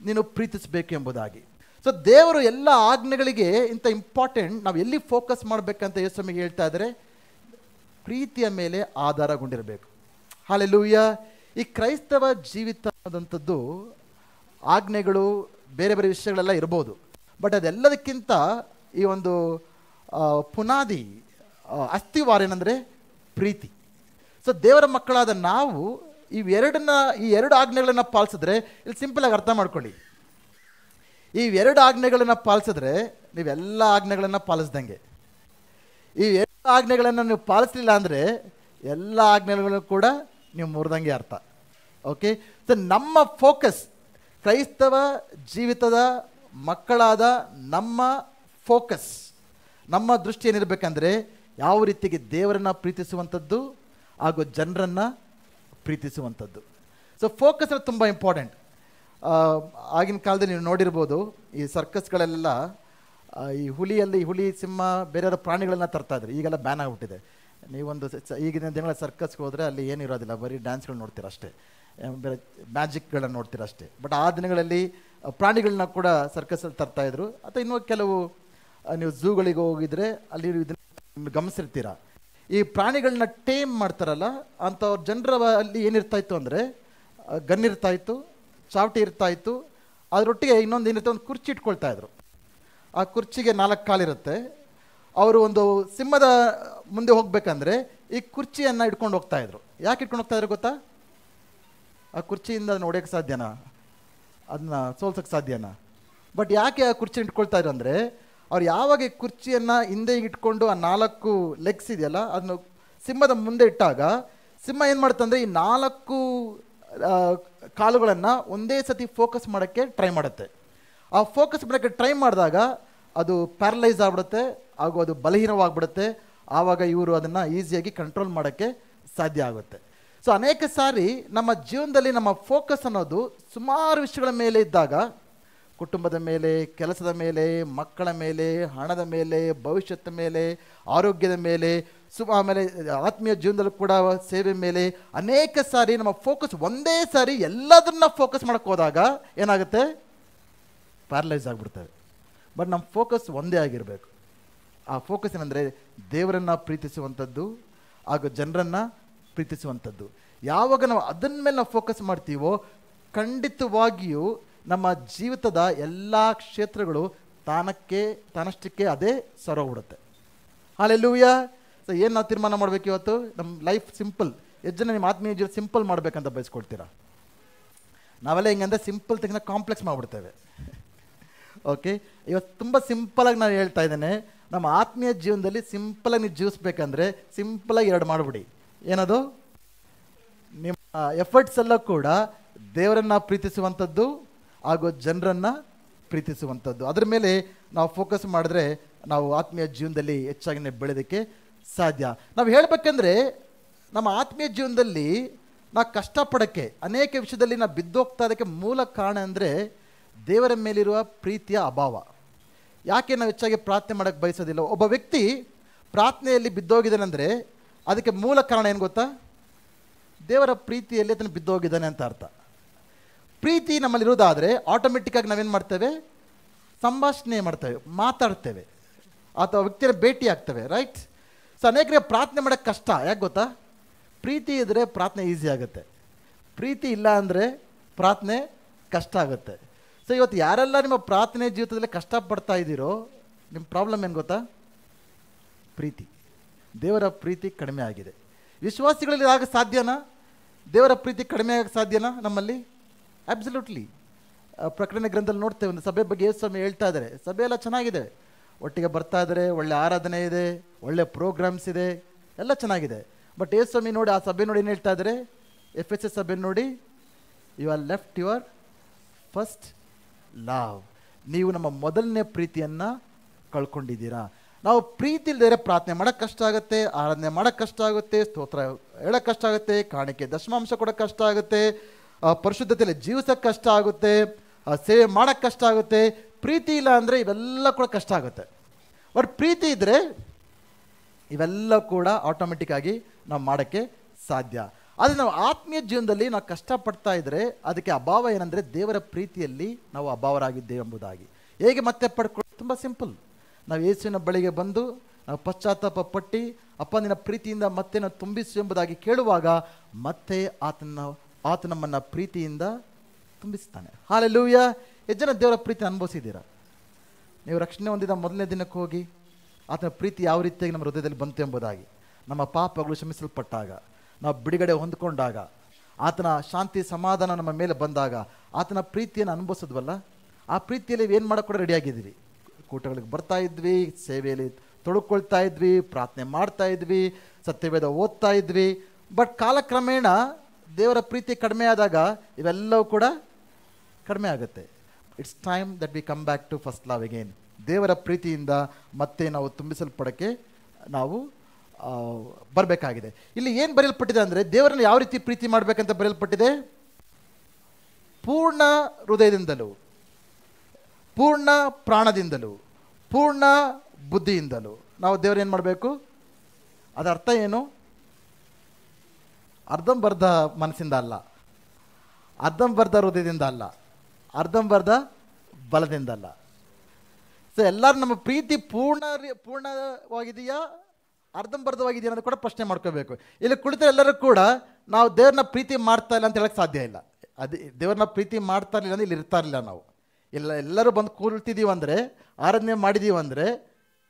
ನೀನು ಪ್ರೀತಿಸಬೇಕು ಎಂಬುದಾಗಿ. ಸೊ ದೇವರು ಎಲ್ಲ ಆಜ್ಞೆಗಳಿಗೆ ಇಂಥ ಇಂಪಾರ್ಟೆಂಟ್. ನಾವು ಎಲ್ಲಿ ಫೋಕಸ್ ಮಾಡಬೇಕಂತ ಯೇಸು ಸ್ವಾಮಿಗೆ ಹೇಳ್ತಾ ಇದ್ದಾರೆ, ಪ್ರೀತಿಯ ಮೇಲೆ ಆಧಾರಗೊಂಡಿರಬೇಕು. ಹಲ್ಲೆಲೂಯಾ. ಈ ಕ್ರೈಸ್ತವ ಜೀವಿತ ಅನ್ನೋದಂಥದ್ದು ಆಜ್ಞೆಗಳು, ಬೇರೆ ಬೇರೆ ವಿಷಯಗಳೆಲ್ಲ ಇರ್ಬೋದು, ಬಟ್ ಅದೆಲ್ಲದಕ್ಕಿಂತ ಈ ಒಂದು ಪುನಾದಿ, ಅಸ್ಥಿವಾರ ಏನಂದರೆ ಪ್ರೀತಿ. ಸೊ ದೇವರ ಮಕ್ಕಳಾದ ನಾವು ಈ ಎರಡು ಆಜ್ಞೆಗಳನ್ನು ಪಾಲಿಸಿದ್ರೆ, ಇಲ್ಲಿ ಸಿಂಪಲಾಗಿ ಅರ್ಥ ಮಾಡ್ಕೊಳ್ಳಿ, ಈ ಎರಡು ಆಜ್ಞೆಗಳನ್ನು ಪಾಲಿಸಿದ್ರೆ ನೀವೆಲ್ಲ ಆಜ್ಞೆಗಳನ್ನು ಪಾಲಿಸ್ದಂಗೆ. ಈ ಎರಡು ಆಜ್ಞೆಗಳನ್ನು ನೀವು ಪಾಲಿಸಲಿಲ್ಲ ಅಂದರೆ ಎಲ್ಲ ಆಜ್ಞೆಗಳನ್ನು ಕೂಡ ನೀವು ಮುರಿದಂಗೆ ಅರ್ಥ. ಓಕೆ, ಸೊ ನಮ್ಮ ಫೋಕಸ್, ಕ್ರೈಸ್ತವ ಜೀವಿತದ ಮಕ್ಕಳಾದ ನಮ್ಮ ಫೋಕಸ್, ನಮ್ಮ ದೃಷ್ಟಿ ಏನಿರಬೇಕಂದ್ರೆ ಯಾವ ರೀತಿಗೆ ದೇವರನ್ನು ಪ್ರೀತಿಸುವಂಥದ್ದು ಹಾಗೂ ಜನರನ್ನು ಪ್ರೀತಿಸುವಂಥದ್ದು. ಸೊ ಫೋಕಸ್ ತುಂಬ ಇಂಪಾರ್ಟೆಂಟ್. ಆಗಿನ ಕಾಲದಲ್ಲಿ ನೀವು ನೋಡಿರ್ಬೋದು, ಈ ಸರ್ಕಸ್ಗಳೆಲ್ಲ ಈ ಹುಲಿ, ಸಿಂಹ, ಬೇರೆ ಪ್ರಾಣಿಗಳನ್ನ ತರ್ತಾ ಇದ್ರು. ಈಗೆಲ್ಲ ಬ್ಯಾನ್ ಆಗಿಬಿಟ್ಟಿದೆ. ನೀವೊಂದು ಈಗಿನ ದಿನಗಳ ಸರ್ಕಸ್ಗೆ ಹೋದರೆ ಅಲ್ಲಿ ಏನಿರೋದಿಲ್ಲ, ಬರೀ ಡ್ಯಾನ್ಸ್ಗಳು ನೋಡ್ತೀರ ಅಷ್ಟೇ, ಬೇರೆ ಮ್ಯಾಜಿಕ್ಗಳನ್ನ ನೋಡ್ತೀರ ಅಷ್ಟೇ. ಬಟ್ ಆ ದಿನಗಳಲ್ಲಿ ಪ್ರಾಣಿಗಳನ್ನ ಕೂಡ ಸರ್ಕಸಲ್ಲಿ ತರ್ತಾಯಿದ್ರು. ಅಥವಾ ಇನ್ನೂ ಕೆಲವು ನೀವು ಝೂಗಳಿಗೆ ಹೋಗಿದ್ರೆ ಅಲ್ಲಿ ಇದನ್ನು ಗಮನಿಸಿರ್ತೀರ, ಈ ಪ್ರಾಣಿಗಳನ್ನ ಟೇಮ್ ಮಾಡ್ತಾರಲ್ಲ ಅಂಥವ್ರ ಜನರ ಅಲ್ಲಿ ಏನಿರ್ತಾ ಇತ್ತು ಅಂದರೆ ಗನ್ ಇರ್ತಾ ಇತ್ತು, ಚಾವಟಿ ಇರ್ತಾ ಇತ್ತು, ಅದರೊಟ್ಟಿಗೆ ಇನ್ನೊಂದು ಏನಿರುತ್ತೆ, ಒಂದು ಕುರ್ಚಿ ಇಟ್ಕೊಳ್ತಾ ಇದ್ರು. ಆ ಕುರ್ಚಿಗೆ 4 ಕಾಲಿರುತ್ತೆ. ಅವರು ಒಂದು ಸಿಂಹದ ಮುಂದೆ ಹೋಗ್ಬೇಕಂದ್ರೆ ಈ ಕುರ್ಚಿಯನ್ನು ಇಟ್ಕೊಂಡು ಹೋಗ್ತಾ ಇದ್ರು. ಯಾಕೆ ಇಟ್ಕೊಂಡು ಹೋಗ್ತಾ ಇದ್ರು ಗೊತ್ತಾ? ಆ ಕುರ್ಚಿಯಿಂದ ಅದನ್ನ ಹೊಡೆಯೋಕ್ಕೆ ಸಾಧ್ಯನಾ? ಅದನ್ನ ಸೋಲ್ಸೋಕ್ಕೆ ಸಾಧ್ಯನಾ? ಬಟ್ ಯಾಕೆ ಆ ಕುರ್ಚಿ ಇಟ್ಕೊಳ್ತಾ ಇದ್ರು ಅಂದರೆ, ಅವ್ರು ಯಾವಾಗ ಈ ಕುರ್ಚಿಯನ್ನು ಹಿಂದೆ ಇಟ್ಕೊಂಡು ಆ 4 ಲೆಗ್ಸ್ ಇದೆಯಲ್ಲ ಅದನ್ನು ಸಿಂಹದ ಮುಂದೆ ಇಟ್ಟಾಗ ಸಿಂಹ ಏನು ಮಾಡುತ್ತಂದರೆ ಈ 4 ಕಾಲುಗಳನ್ನು ಒಂದೇ ಸತಿ ಫೋಕಸ್ ಮಾಡೋಕ್ಕೆ ಟ್ರೈ ಮಾಡುತ್ತೆ. ಆ ಫೋಕಸ್ ಮಾಡೋಕ್ಕೆ ಟ್ರೈ ಮಾಡಿದಾಗ ಅದು ಪ್ಯಾರಲೈಸ್ ಆಗಿಬಿಡುತ್ತೆ, ಹಾಗೂ ಅದು ಬಲಹೀನವಾಗಿಬಿಡುತ್ತೆ. ಆವಾಗ ಇವರು ಅದನ್ನು ಈಸಿಯಾಗಿ ಕಂಟ್ರೋಲ್ ಮಾಡೋಕ್ಕೆ ಸಾಧ್ಯ ಆಗುತ್ತೆ. ಸೊ ಅನೇಕ ಸಾರಿ ನಮ್ಮ ಜೀವನದಲ್ಲಿ ನಮ್ಮ ಫೋಕಸ್ ಅನ್ನೋದು ಸುಮಾರು ವಿಷಯಗಳ ಮೇಲೆ ಇದ್ದಾಗ, ಕುಟುಂಬದ ಮೇಲೆ, ಕೆಲಸದ ಮೇಲೆ, ಮಕ್ಕಳ ಮೇಲೆ, ಹಣದ ಮೇಲೆ, ಭವಿಷ್ಯದ ಮೇಲೆ, ಆರೋಗ್ಯದ ಮೇಲೆ, ಆಮೇಲೆ ಆತ್ಮೀಯ ಜೀವನದಲ್ಲೂ ಕೂಡ ಸೇವೆ ಮೇಲೆ, ಅನೇಕ ಸಾರಿ ನಮ್ಮ ಫೋಕಸ್ ಒಂದೇ ಸಾರಿ ಎಲ್ಲದನ್ನ ಫೋಕಸ್ ಮಾಡೋಕ್ಕೆ ಹೋದಾಗ ಏನಾಗುತ್ತೆ? ಪ್ಯಾರಲೈಸ್ ಆಗಿಬಿಡ್ತೇವೆ. ಬಟ್ ನಮ್ಮ ಫೋಕಸ್ ಒಂದೇ ಆಗಿರಬೇಕು. ಆ ಫೋಕಸ್ ಏನಂದರೆ ದೇವರನ್ನು ಪ್ರೀತಿಸುವಂಥದ್ದು ಹಾಗೂ ಜನರನ್ನು ಪ್ರೀತಿಸುವಂಥದ್ದು. ಯಾವಾಗ ನಾವು ಅದನ್ನ ಮೇಲೆ ನಾವು ಫೋಕಸ್ ಮಾಡ್ತೀವೋ ಖಂಡಿತವಾಗಿಯೂ ನಮ್ಮ ಜೀವಿತದ ಎಲ್ಲ ಕ್ಷೇತ್ರಗಳು ತಾನಷ್ಟಕ್ಕೆ ಅದೇ ಸರೋಗ್ಬಿಡುತ್ತೆ. ಹಲ್ಲೆಲೂಯಾ. ಸೊ ಏನು ನಾವು ತೀರ್ಮಾನ ಮಾಡಬೇಕು ಇವತ್ತು? ನಮ್ಮ ಲೈಫ್ ಸಿಂಪಲ್. ಎಷ್ಟು ಜನ ನಿಮ್ಮ ಆತ್ಮೀಯ ಜೀವನ ಸಿಂಪಲ್ ಮಾಡಬೇಕಂತ ಬಯಸ್ಕೊಳ್ತೀರಾ? ನಾವೆಲ್ಲ ಹೆಂಗಂದ್ರೆ ಸಿಂಪಲ್ ತೆಗೆದ ಕಾಂಪ್ಲೆಕ್ಸ್ ಮಾಡಿಬಿಡ್ತೇವೆ. ಓಕೆ, ಇವತ್ತು ತುಂಬ ಸಿಂಪಲಾಗಿ ನಾನು ಹೇಳ್ತಾ ಇದ್ದೇನೆ, ನಮ್ಮ ಆತ್ಮೀಯ ಜೀವನದಲ್ಲಿ ಸಿಂಪಲಾಗಿ ನೀವು ಜೀವಿಸ್ಬೇಕಂದ್ರೆ ಸಿಂಪಲಾಗಿ 2 ಮಾಡಿಬಿಡಿ. ಏನದು? ನಿಮ್ಮ ಎಫರ್ಟ್ಸ್ ಎಲ್ಲ ಕೂಡ ದೇವರನ್ನು ಪ್ರೀತಿಸುವಂಥದ್ದು ಹಾಗೂ ಜನರನ್ನು ಪ್ರೀತಿಸುವಂಥದ್ದು. ಅದರ ಮೇಲೆ ನಾವು ಫೋಕಸ್ ಮಾಡಿದ್ರೆ ನಾವು ಆತ್ಮೀಯ ಜೀವನದಲ್ಲಿ ಹೆಚ್ಚಾಗಿ ಬೆಳೆಯೋದಕ್ಕೆ ಸಾಧ್ಯ. ನಾವು ಹೇಳಬೇಕಂದ್ರೆ ನಮ್ಮ ಆತ್ಮೀಯ ಜೀವನದಲ್ಲಿ ನಾವು ಕಷ್ಟಪಡೋಕ್ಕೆ ಅನೇಕ ವಿಷಯದಲ್ಲಿ ನಾವು ಬಿದ್ದೋಗ್ತಾ ಇದಕ್ಕೆ ಮೂಲ ಕಾರಣ ಅಂದರೆ ದೇವರ ಮೇಲಿರುವ ಪ್ರೀತಿಯ ಅಭಾವ. ಯಾಕೆ ನಾವು ಹೆಚ್ಚಾಗಿ ಪ್ರಾರ್ಥನೆ ಮಾಡೋಕ್ಕೆ ಬಯಸೋದಿಲ್ಲ? ಒಬ್ಬ ವ್ಯಕ್ತಿ ಪ್ರಾರ್ಥನೆಯಲ್ಲಿ ಬಿದ್ದೋಗಿದ್ದಾನೆಂದರೆ ಅದಕ್ಕೆ ಮೂಲ ಕಾರಣ ಏನು ಗೊತ್ತಾ? ದೇವರ ಪ್ರೀತಿಯಲ್ಲಿ ಅದನ್ನು ಬಿದ್ದೋಗಿದ್ದಾನೆ ಅಂತ ಅರ್ಥ. ಪ್ರೀತಿ ನಮ್ಮಲ್ಲಿರೋದಾದರೆ ಆಟೋಮೆಟಿಕ್ಕಾಗಿ ನಾವೇನು ಮಾಡ್ತೇವೆ? ಸಂಭಾಷಣೆ ಮಾಡ್ತೇವೆ, ಮಾತಾಡ್ತೇವೆ, ಅಥವಾ ವ್ಯಕ್ತಿಯ ಭೇಟಿ ಆಗ್ತೇವೆ, ರೈಟ್? ಸೊ ಅನೇಕರಿಗೆ ಪ್ರಾರ್ಥನೆ ಮಾಡೋಕ್ಕೆ ಕಷ್ಟ. ಯಾಕೆ ಗೊತ್ತಾ? ಪ್ರೀತಿ ಇದ್ದರೆ ಪ್ರಾರ್ಥನೆ ಈಸಿ ಆಗುತ್ತೆ, ಪ್ರೀತಿ ಇಲ್ಲ ಅಂದರೆ ಪ್ರಾರ್ಥನೆ ಕಷ್ಟ ಆಗುತ್ತೆ. ಸೊ ಇವತ್ತು ಯಾರೆಲ್ಲ ನಿಮ್ಮ ಪ್ರಾರ್ಥನೆ ಜೀವಿತದಲ್ಲಿ ಕಷ್ಟಪಡ್ತಾ ಇದ್ದೀರೋ ನಿಮ್ಮ ಪ್ರಾಬ್ಲಮ್ ಏನು ಗೊತ್ತಾ? ಪ್ರೀತಿ. ದೇವರ ಪ್ರೀತಿ ಕಡಿಮೆ ಆಗಿದೆ. ವಿಶ್ವಾಸಿಗಳಲ್ಲಿ ಆಗ ಸಾಧ್ಯನಾ ದೇವರ ಪ್ರೀತಿ ಕಡಿಮೆ ಆಗಕ್ಕೆ ಸಾಧ್ಯನಾ ನಮ್ಮಲ್ಲಿ? ಅಬ್ಸಲ್ಯೂಟ್ಲಿ. ಪ್ರಕಟಣೆ ಗ್ರಂಥದಲ್ಲಿ ನೋಡ್ತೇವೆ, ಒಂದು ಸಭೆ ಬಗ್ಗೆ ಯೇಸು ಸ್ವಾಮಿ ಹೇಳ್ತಾ ಇದ್ದಾರೆ, ಸಭೆ ಎಲ್ಲ ಚೆನ್ನಾಗಿದೆ, ಒಟ್ಟಿಗೆ ಬರ್ತಾ ಇದ್ದಾರೆ, ಒಳ್ಳೆ ಆರಾಧನೆ ಇದೆ, ಒಳ್ಳೆ ಪ್ರೋಗ್ರಾಮ್ಸ್ ಇದೆ, ಎಲ್ಲ ಚೆನ್ನಾಗಿದೆ. ಬಟ್ ಯೇಸು ಸ್ವಾಮಿ ನೋಡಿ ಆ ಸಭೆ ನೋಡಿ ಏನು ಹೇಳ್ತಾ ಇದ್ದಾರೆ? ಎಫೆಸಸ್ ಸಭೆ ನೋಡಿ, you are left your first love. ನೀವು ನಮ್ಮ ಮೊದಲನೇ ಪ್ರೀತಿಯನ್ನು ಕಳ್ಕೊಂಡಿದ್ದೀರಾ. ನಾವು ಪ್ರೀತಿ ಇಲ್ಲದೆ ಪ್ರಾರ್ಥನೆ ಮಾಡೋಕ್ಕೆ ಕಷ್ಟ ಆಗುತ್ತೆ, ಆರಾಧನೆ ಮಾಡೋಕ್ಕೆ ಕಷ್ಟ ಆಗುತ್ತೆ, ಸ್ತೋತ್ರ ಹೇಳೋಕ್ಕೆ ಕಷ್ಟ ಆಗುತ್ತೆ, ಕಾಣಿಕೆ ದಶಮಾಂಶ ಕೊಡೋಕ್ಕೆ ಕಷ್ಟ ಆಗುತ್ತೆ, ಪರಿಶುದ್ಧತೆಯಲ್ಲಿ ಜೀವಿಸೋಕ್ಕೆ ಕಷ್ಟ ಆಗುತ್ತೆ, ಸೇವೆ ಮಾಡೋಕ್ಕೆ ಕಷ್ಟ ಆಗುತ್ತೆ. ಪ್ರೀತಿ ಇಲ್ಲ ಅಂದರೆ ಇವೆಲ್ಲ ಕೂಡ ಕಷ್ಟ ಆಗುತ್ತೆ. ಬಟ್ ಪ್ರೀತಿ ಇದ್ದರೆ ಇವೆಲ್ಲ ಕೂಡ ಆಟೋಮೆಟಿಕ್ ಆಗಿ ನಾವು ಮಾಡೋಕ್ಕೆ ಸಾಧ್ಯ. ಆದರೆ ನಾವು ಆತ್ಮೀಯ ಜೀವನದಲ್ಲಿ ನಾವು ಕಷ್ಟಪಡ್ತಾ ಇದ್ದರೆ ಅದಕ್ಕೆ ಅಭಾವ ಏನಂದರೆ ದೇವರ ಪ್ರೀತಿಯಲ್ಲಿ ನಾವು ಅಭಾವರಾಗಿದ್ದೇವೆ ಎಂಬುದಾಗಿ. ಹೇಗೆ ಮತ್ತೆ ಪಡ್ಕೊಳ್ಳೋದು? ತುಂಬ ಸಿಂಪಲ್. ನಾವು ಯೇಸುವಿನ ಬಳಿಗೆ ಬಂದು ನಾವು ಪಶ್ಚಾತ್ತಾಪ ಪಟ್ಟು ಅಪ್ಪ ನಿನ್ನ ಪ್ರೀತಿಯಿಂದ ಮತ್ತೆ ನಾವು ತುಂಬಿಸು ಎಂಬುದಾಗಿ ಕೇಳುವಾಗ ಮತ್ತೆ ಆತ ನಮ್ಮನ್ನು ಪ್ರೀತಿಯಿಂದ ತುಂಬಿಸ್ತಾನೆ. ಹಲ್ಲೆಲೂಯಾ. ಎಷ್ಟು ಜನ ದೇವರ ಪ್ರೀತಿ ಅನುಭವಿಸಿದ್ದೀರಾ? ನೀವು ರಕ್ಷಣೆ ಹೊಂದಿದ ಮೊದಲನೇ ದಿನಕ್ಕೆ ಹೋಗಿ ಆತನ ಪ್ರೀತಿ ಯಾವ ರೀತಿಯಾಗಿ ನಮ್ಮ ಹೃದಯದಲ್ಲಿ ಬಂತು ಎಂಬುದಾಗಿ, ನಮ್ಮ ಪಾಪಗಳು ಕ್ಷಮಿಸಲ್ಪಟ್ಟಾಗ, ನಾವು ಬಿಡುಗಡೆ ಹೊಂದ್ಕೊಂಡಾಗ, ಆತನ ಶಾಂತಿ ಸಮಾಧಾನ ನಮ್ಮ ಮೇಲೆ ಬಂದಾಗ ಆತನ ಪ್ರೀತಿಯನ್ನು ಅನುಭವಿಸಿದ್ವಲ್ಲ, ಆ ಪ್ರೀತಿಯಲ್ಲಿ ಏನು ಮಾಡೋಕ್ಕೆ ಕೂಡ ರೆಡಿಯಾಗಿದ್ದೀವಿ. ಕೂಟಗಳಿಗೆ ಬರ್ತಾ ಇದ್ವಿ, ಸೇವೆಯಲ್ಲಿ ತೊಡಕೊಳ್ತಾ ಇದ್ವಿ, ಪ್ರಾರ್ಥನೆ ಮಾಡ್ತಾ ಇದ್ವಿ, ಸತ್ಯವೇದ ಓದ್ತಾ ಇದ್ವಿ. ಬಟ್ ಕಾಲಕ್ರಮೇಣ ದೇವರ ಪ್ರೀತಿ ಕಡಿಮೆ ಆದಾಗ ಇವೆಲ್ಲವೂ ಕೂಡ ಕಡಿಮೆ ಆಗುತ್ತೆ. It's time that we come back to first love again. ದೇವರ ಪ್ರೀತಿಯಿಂದ ಮತ್ತೆ ನಾವು ತುಂಬಿಸಲ್ಪಡೋಕ್ಕೆ ನಾವು ಬರಬೇಕಾಗಿದೆ. ಇಲ್ಲಿ ಏನು ಬರೆಯಲ್ಪಟ್ಟಿದೆ ಅಂದರೆ ದೇವರನ್ನು ಯಾವ ರೀತಿ ಪ್ರೀತಿ ಮಾಡಬೇಕಂತ ಬರೆಯಲ್ಪಟ್ಟಿದೆ? ಪೂರ್ಣ ಹೃದಯದಿಂದಲೂ, ಪೂರ್ಣ ಪ್ರಾಣದಿಂದಲೂ, ಪೂರ್ಣ ಬುದ್ಧಿಯಿಂದಲೂ ನಾವು ದೇವರು ಏನು ಮಾಡಬೇಕು? ಅದರ ಅರ್ಥ ಏನು? ಅರ್ಧಂಬರ್ಧ ಮನಸ್ಸಿಂದ ಅಲ್ಲ, ಅರ್ಧಂಬರ್ಧ ಹೃದಯದಿಂದ ಅಲ್ಲ, ಅರ್ಧಂಬರ್ಧ ಬಲದಿಂದ ಅಲ್ಲ. ಸೊ ಎಲ್ಲರೂ ನಮ್ಮ ಪ್ರೀತಿ ಪೂರ್ಣವಾಗಿದೆಯಾ ಅರ್ಧಂಬರ್ಧವಾಗಿದೆ ಅನ್ನೋದು ಕೂಡ ಪ್ರಶ್ನೆ ಮಾಡ್ಕೋಬೇಕು. ಇಲ್ಲಿ ಕುಳಿತ ಎಲ್ಲರೂ ಕೂಡ ನಾವು ದೇವ್ರನ್ನ ಪ್ರೀತಿ ಮಾಡ್ತಾ ಇಲ್ಲ ಅಂತ ಹೇಳಕ್ಕೆ ಸಾಧ್ಯ ಇಲ್ಲ. ದೇವ್ರನ್ನ ಪ್ರೀತಿ ಮಾಡ್ತಾ ಇರಲಿಲ್ಲ ಅಂದರೆ ಇಲ್ಲಿ ಇರ್ತಾ ಇರಲಿಲ್ಲ ನಾವು. ಎಲ್ಲರೂ ಬಂದು ಕೂರ್ತಿದ್ದೀವಿ ಅಂದರೆ, ಆರಾಧನೆ ಮಾಡಿದ್ದೀವಿ ಅಂದರೆ,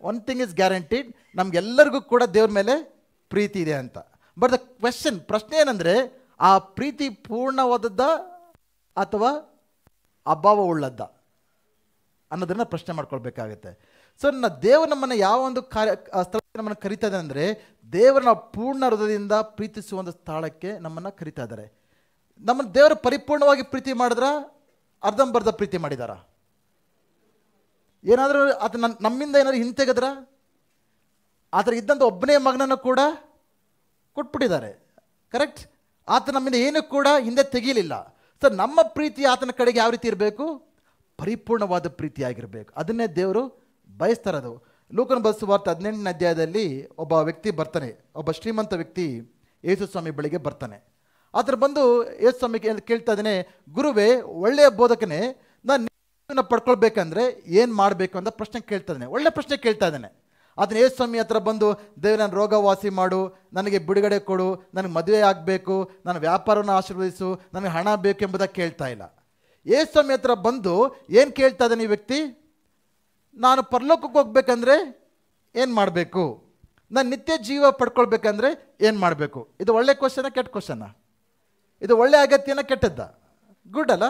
ಒನ್ ಥಿಂಗ್ ಇಸ್ ಗ್ಯಾರಂಟಿಡ್, ನಮಗೆಲ್ಲರಿಗೂ ಕೂಡ ದೇವ್ರ ಮೇಲೆ ಪ್ರೀತಿ ಇದೆ ಅಂತ. ಬಟ್ ದ ಪ್ರಶ್ನೆ ಏನಂದರೆ, ಆ ಪ್ರೀತಿ ಪೂರ್ಣವಾದದ್ದ ಅಥವಾ ಅಭಾವವುಳ್ಳದ್ದ ಅನ್ನೋದನ್ನು ಪ್ರಶ್ನೆ ಮಾಡ್ಕೊಳ್ಬೇಕಾಗತ್ತೆ. ಸೊ ದೇವರು ನಮ್ಮನ್ನು ಯಾವ ಒಂದು ಸ್ಥಳಕ್ಕೆ ನಮ್ಮನ್ನು ಕರಿತಾ ಇದ್ದಾರೆ ಅಂದರೆ, ದೇವರನ್ನ ಪೂರ್ಣ ಹೃದಯದಿಂದ ಪ್ರೀತಿಸುವ ಒಂದು ಸ್ಥಳಕ್ಕೆ ನಮ್ಮನ್ನು ಕರಿತಾ ಇದ್ದಾರೆ. ನಮ್ಮನ್ನು ದೇವರು ಪರಿಪೂರ್ಣವಾಗಿ ಪ್ರೀತಿ ಮಾಡಿದ್ರ, ಅರ್ಧಂಬರ್ಧ ಪ್ರೀತಿ ಮಾಡಿದಾರ? ಏನಾದರೂ ಅದು ನಮ್ಮಿಂದ ಏನಾದರೂ ಹಿಂತೆಗೆದ್ರ? ಆತರ ಇದ್ದಂಥ ಒಬ್ಬನೇ ಮಗನನ್ನು ಕೂಡ ಕೊಟ್ಬಿಟ್ಟಿದ್ದಾರೆ. ಕರೆಕ್ಟ್? ಆತ ನಮ್ಮಿಂದ ಏನೂ ಕೂಡ ಹಿಂದೆ ತೆಗೀಲಿಲ್ಲ. ಸೊ ನಮ್ಮ ಪ್ರೀತಿ ಆತನ ಕಡೆಗೆ ಯಾವ ರೀತಿ ಇರಬೇಕು? ಪರಿಪೂರ್ಣವಾದ ಪ್ರೀತಿಯಾಗಿರಬೇಕು. ಅದನ್ನೇ ದೇವರು ಬಯಸ್ತಾರದು. ಲೂಕನ ಬರೆದ ಸುವಾರ್ತೆ 18ನೇ ಅಧ್ಯಾಯದಲ್ಲಿ ಒಬ್ಬ ವ್ಯಕ್ತಿ ಬರ್ತಾನೆ, ಒಬ್ಬ ಶ್ರೀಮಂತ ವ್ಯಕ್ತಿ ಯೇಸು ಸ್ವಾಮಿ ಬಳಿಗೆ ಬರ್ತಾನೆ. ಆತರ ಬಂದು ಯೇಸು ಸ್ವಾಮಿ ಕೇಳ್ತಾ ಇದ್ದಾನೆ, ಗುರುವೇ, ಒಳ್ಳೆಯ ಬೋಧಕನೇ, ನಾನು ಪಡ್ಕೊಳ್ಬೇಕಂದ್ರೆ ಏನು ಮಾಡಬೇಕು ಅಂತ ಪ್ರಶ್ನೆ ಕೇಳ್ತಾ ಇದ್ದಾನೆ. ಒಳ್ಳೆ ಪ್ರಶ್ನೆ ಕೇಳ್ತಾ ಇದ್ದಾನೆ. ಅದನ್ನ ಯೇಸು ಸ್ವಾಮಿ ಹತ್ರ ಬಂದು, ದೇವ್ರ ನನ್ನ ರೋಗ ವಾಸಿ ಮಾಡು, ನನಗೆ ಬಿಡುಗಡೆ ಕೊಡು, ನನಗೆ ಮದುವೆ ಆಗಬೇಕು, ನನ್ನ ವ್ಯಾಪಾರವನ್ನು ಆಶೀರ್ವದಿಸು, ನನಗೆ ಹಣ ಬೇಕು ಎಂಬುದಾಗಿ ಕೇಳ್ತಾ ಇಲ್ಲ. ಯೇಸು ಸ್ವಾಮಿ ಹತ್ರ ಬಂದು ಏನು ಕೇಳ್ತಾ ಇದ್ದಾನೆ ಈ ವ್ಯಕ್ತಿ? ನಾನು ಪರಲೋಕಕ್ಕೆ ಹೋಗ್ಬೇಕಂದ್ರೆ ಏನು ಮಾಡಬೇಕು? ನಾನು ನಿತ್ಯ ಜೀವ ಪಡ್ಕೊಳ್ಬೇಕಂದ್ರೆ ಏನು ಮಾಡಬೇಕು? ಇದು ಒಳ್ಳೆ ಕ್ವಶನ, ಕೆಟ್ಟ ಕ್ವಶನ? ಇದು ಒಳ್ಳೆ ಅಗತ್ಯನ, ಕೆಟ್ಟದ್ದ? ಗುಡ್ ಅಲ್ಲ?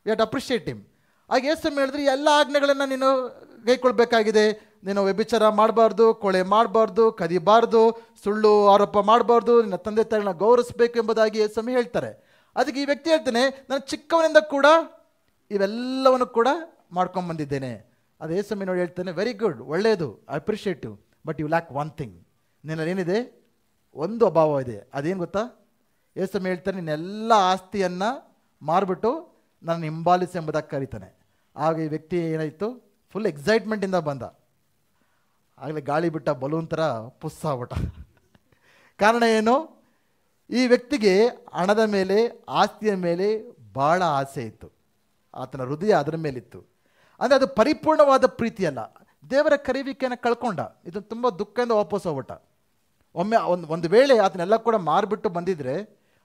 We have to appreciate him. ಆಗ ಯೇಸು ಸ್ವಾಮಿ ಹೇಳಿದ್ರೆ, ಎಲ್ಲ ಆಜ್ಞೆಗಳನ್ನು ನೀನು ಕೈಕೊಳ್ಬೇಕಾಗಿದೆ. ನೀನು ವ್ಯಭಿಚಾರ ಮಾಡಬಾರ್ದು, ಕೊಳೆ ಮಾಡಬಾರ್ದು, ಕದಿಬಾರ್ದು, ಸುಳ್ಳು ಆರೋಪ ಮಾಡಬಾರ್ದು, ನಿನ್ನ ತಂದೆ ತಾಯಿಗಳನ್ನ ಗೌರವಿಸಬೇಕು ಎಂಬುದಾಗಿ ಯೇಸು ಸ್ವಾಮಿ ಹೇಳ್ತಾರೆ. ಅದಕ್ಕೆ ಈ ವ್ಯಕ್ತಿ ಹೇಳ್ತಾನೆ, ನಾನು ಚಿಕ್ಕವನಿಂದ ಕೂಡ ಇವೆಲ್ಲವನ್ನು ಕೂಡ ಮಾಡ್ಕೊಂಬಂದಿದ್ದೇನೆ. ಅದು ಯೇಸು ಸ್ವಾಮಿ ನೋಡಿ ಹೇಳ್ತಾನೆ, ವೆರಿ ಗುಡ್, ಒಳ್ಳೆಯದು, I appreciate you, but you lack one thing. ನಿನ್ನಲ್ಲಿ ಏನಿದೆ? ಒಂದು ಅಭಾವ ಇದೆ. ಅದೇನು ಗೊತ್ತಾ? ಯೇಸು ಸ್ವಾಮಿ ಹೇಳ್ತಾನೆ, ನಿನ್ನೆಲ್ಲ ಆಸ್ತಿಯನ್ನು ಮಾರ್ಬಿಟ್ಟು ನಾನು ಹಿಂಬಾಲಿಸಿ ಎಂಬುದಾಗಿ ಕರೀತಾನೆ. ಆಗ ಈ ವ್ಯಕ್ತಿ ಏನಾಯಿತು? ಫುಲ್ ಎಕ್ಸೈಟ್ಮೆಂಟಿಂದ ಬಂದ. ಆಗಲೇ ಗಾಳಿ ಬಿಟ್ಟ ಬಲೂನ್ ಥರ ಪುಸ್ಸ ಆಗ್ಬಿಟ್ಟ. ಕಾರಣ ಏನು? ಈ ವ್ಯಕ್ತಿಗೆ ಹಣದ ಮೇಲೆ, ಆಸ್ತಿಯ ಮೇಲೆ ಭಾಳ ಆಸೆ ಇತ್ತು. ಆತನ ಹೃದಯ ಅದರ ಮೇಲಿತ್ತು. ಅಂದರೆ ಅದು ಪರಿಪೂರ್ಣವಾದ ಪ್ರೀತಿ ಅಲ್ಲ. ದೇವರ ಕರೆಯುವಿಕೆಯನ್ನು ಕಳ್ಕೊಂಡ. ಇದು ತುಂಬ ದುಃಖದಿಂದ ವಾಪಸ್ ಹೋಗ್ಬಿಟ್ಟ. ಒಮ್ಮೆ ಒಂದು ವೇಳೆ ಆತನೆಲ್ಲ ಕೂಡ ಮಾರ್ಬಿಟ್ಟು ಬಂದಿದ್ರೆ,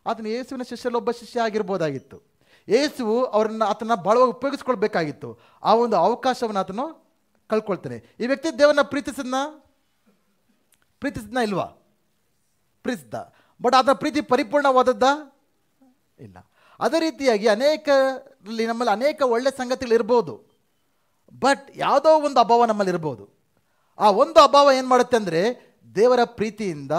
ಆತನ ಯೇಸುವಿನ ಶಿಷ್ಯರಲ್ಲಿ ಒಬ್ಬ ಶಿಷ್ಯ ಆಗಿರ್ಬೋದಾಗಿತ್ತು. ಯೇಸುವು ಆತನ ಭಾಳವಾಗಿ ಉಪಯೋಗಿಸ್ಕೊಳ್ಬೇಕಾಗಿತ್ತು. ಆ ಒಂದು ಅವಕಾಶವನ್ನು ಆತನು ಕಳ್ಕೊಳ್ತಾನೆ. ಈ ವ್ಯಕ್ತಿ ದೇವರನ್ನ ಪ್ರೀತಿಸಿದ್ನ ಇಲ್ವಾ? ಪ್ರೀತಿಸಿದ. ಬಟ್ ಆತನ ಪ್ರೀತಿ ಪರಿಪೂರ್ಣವಾದದ್ದ? ಇಲ್ಲ. ಅದೇ ರೀತಿಯಾಗಿ ನಮ್ಮಲ್ಲಿ ಅನೇಕ ಒಳ್ಳೆ ಸಂಗತಿಗಳು ಇರ್ಬೋದು, ಬಟ್ ಯಾವುದೋ ಒಂದು ಅಭಾವ ನಮ್ಮಲ್ಲಿ ಇರ್ಬೋದು. ಆ ಒಂದು ಅಭಾವ ಏನು ಮಾಡುತ್ತೆ ಅಂದರೆ, ದೇವರ ಪ್ರೀತಿಯಿಂದ,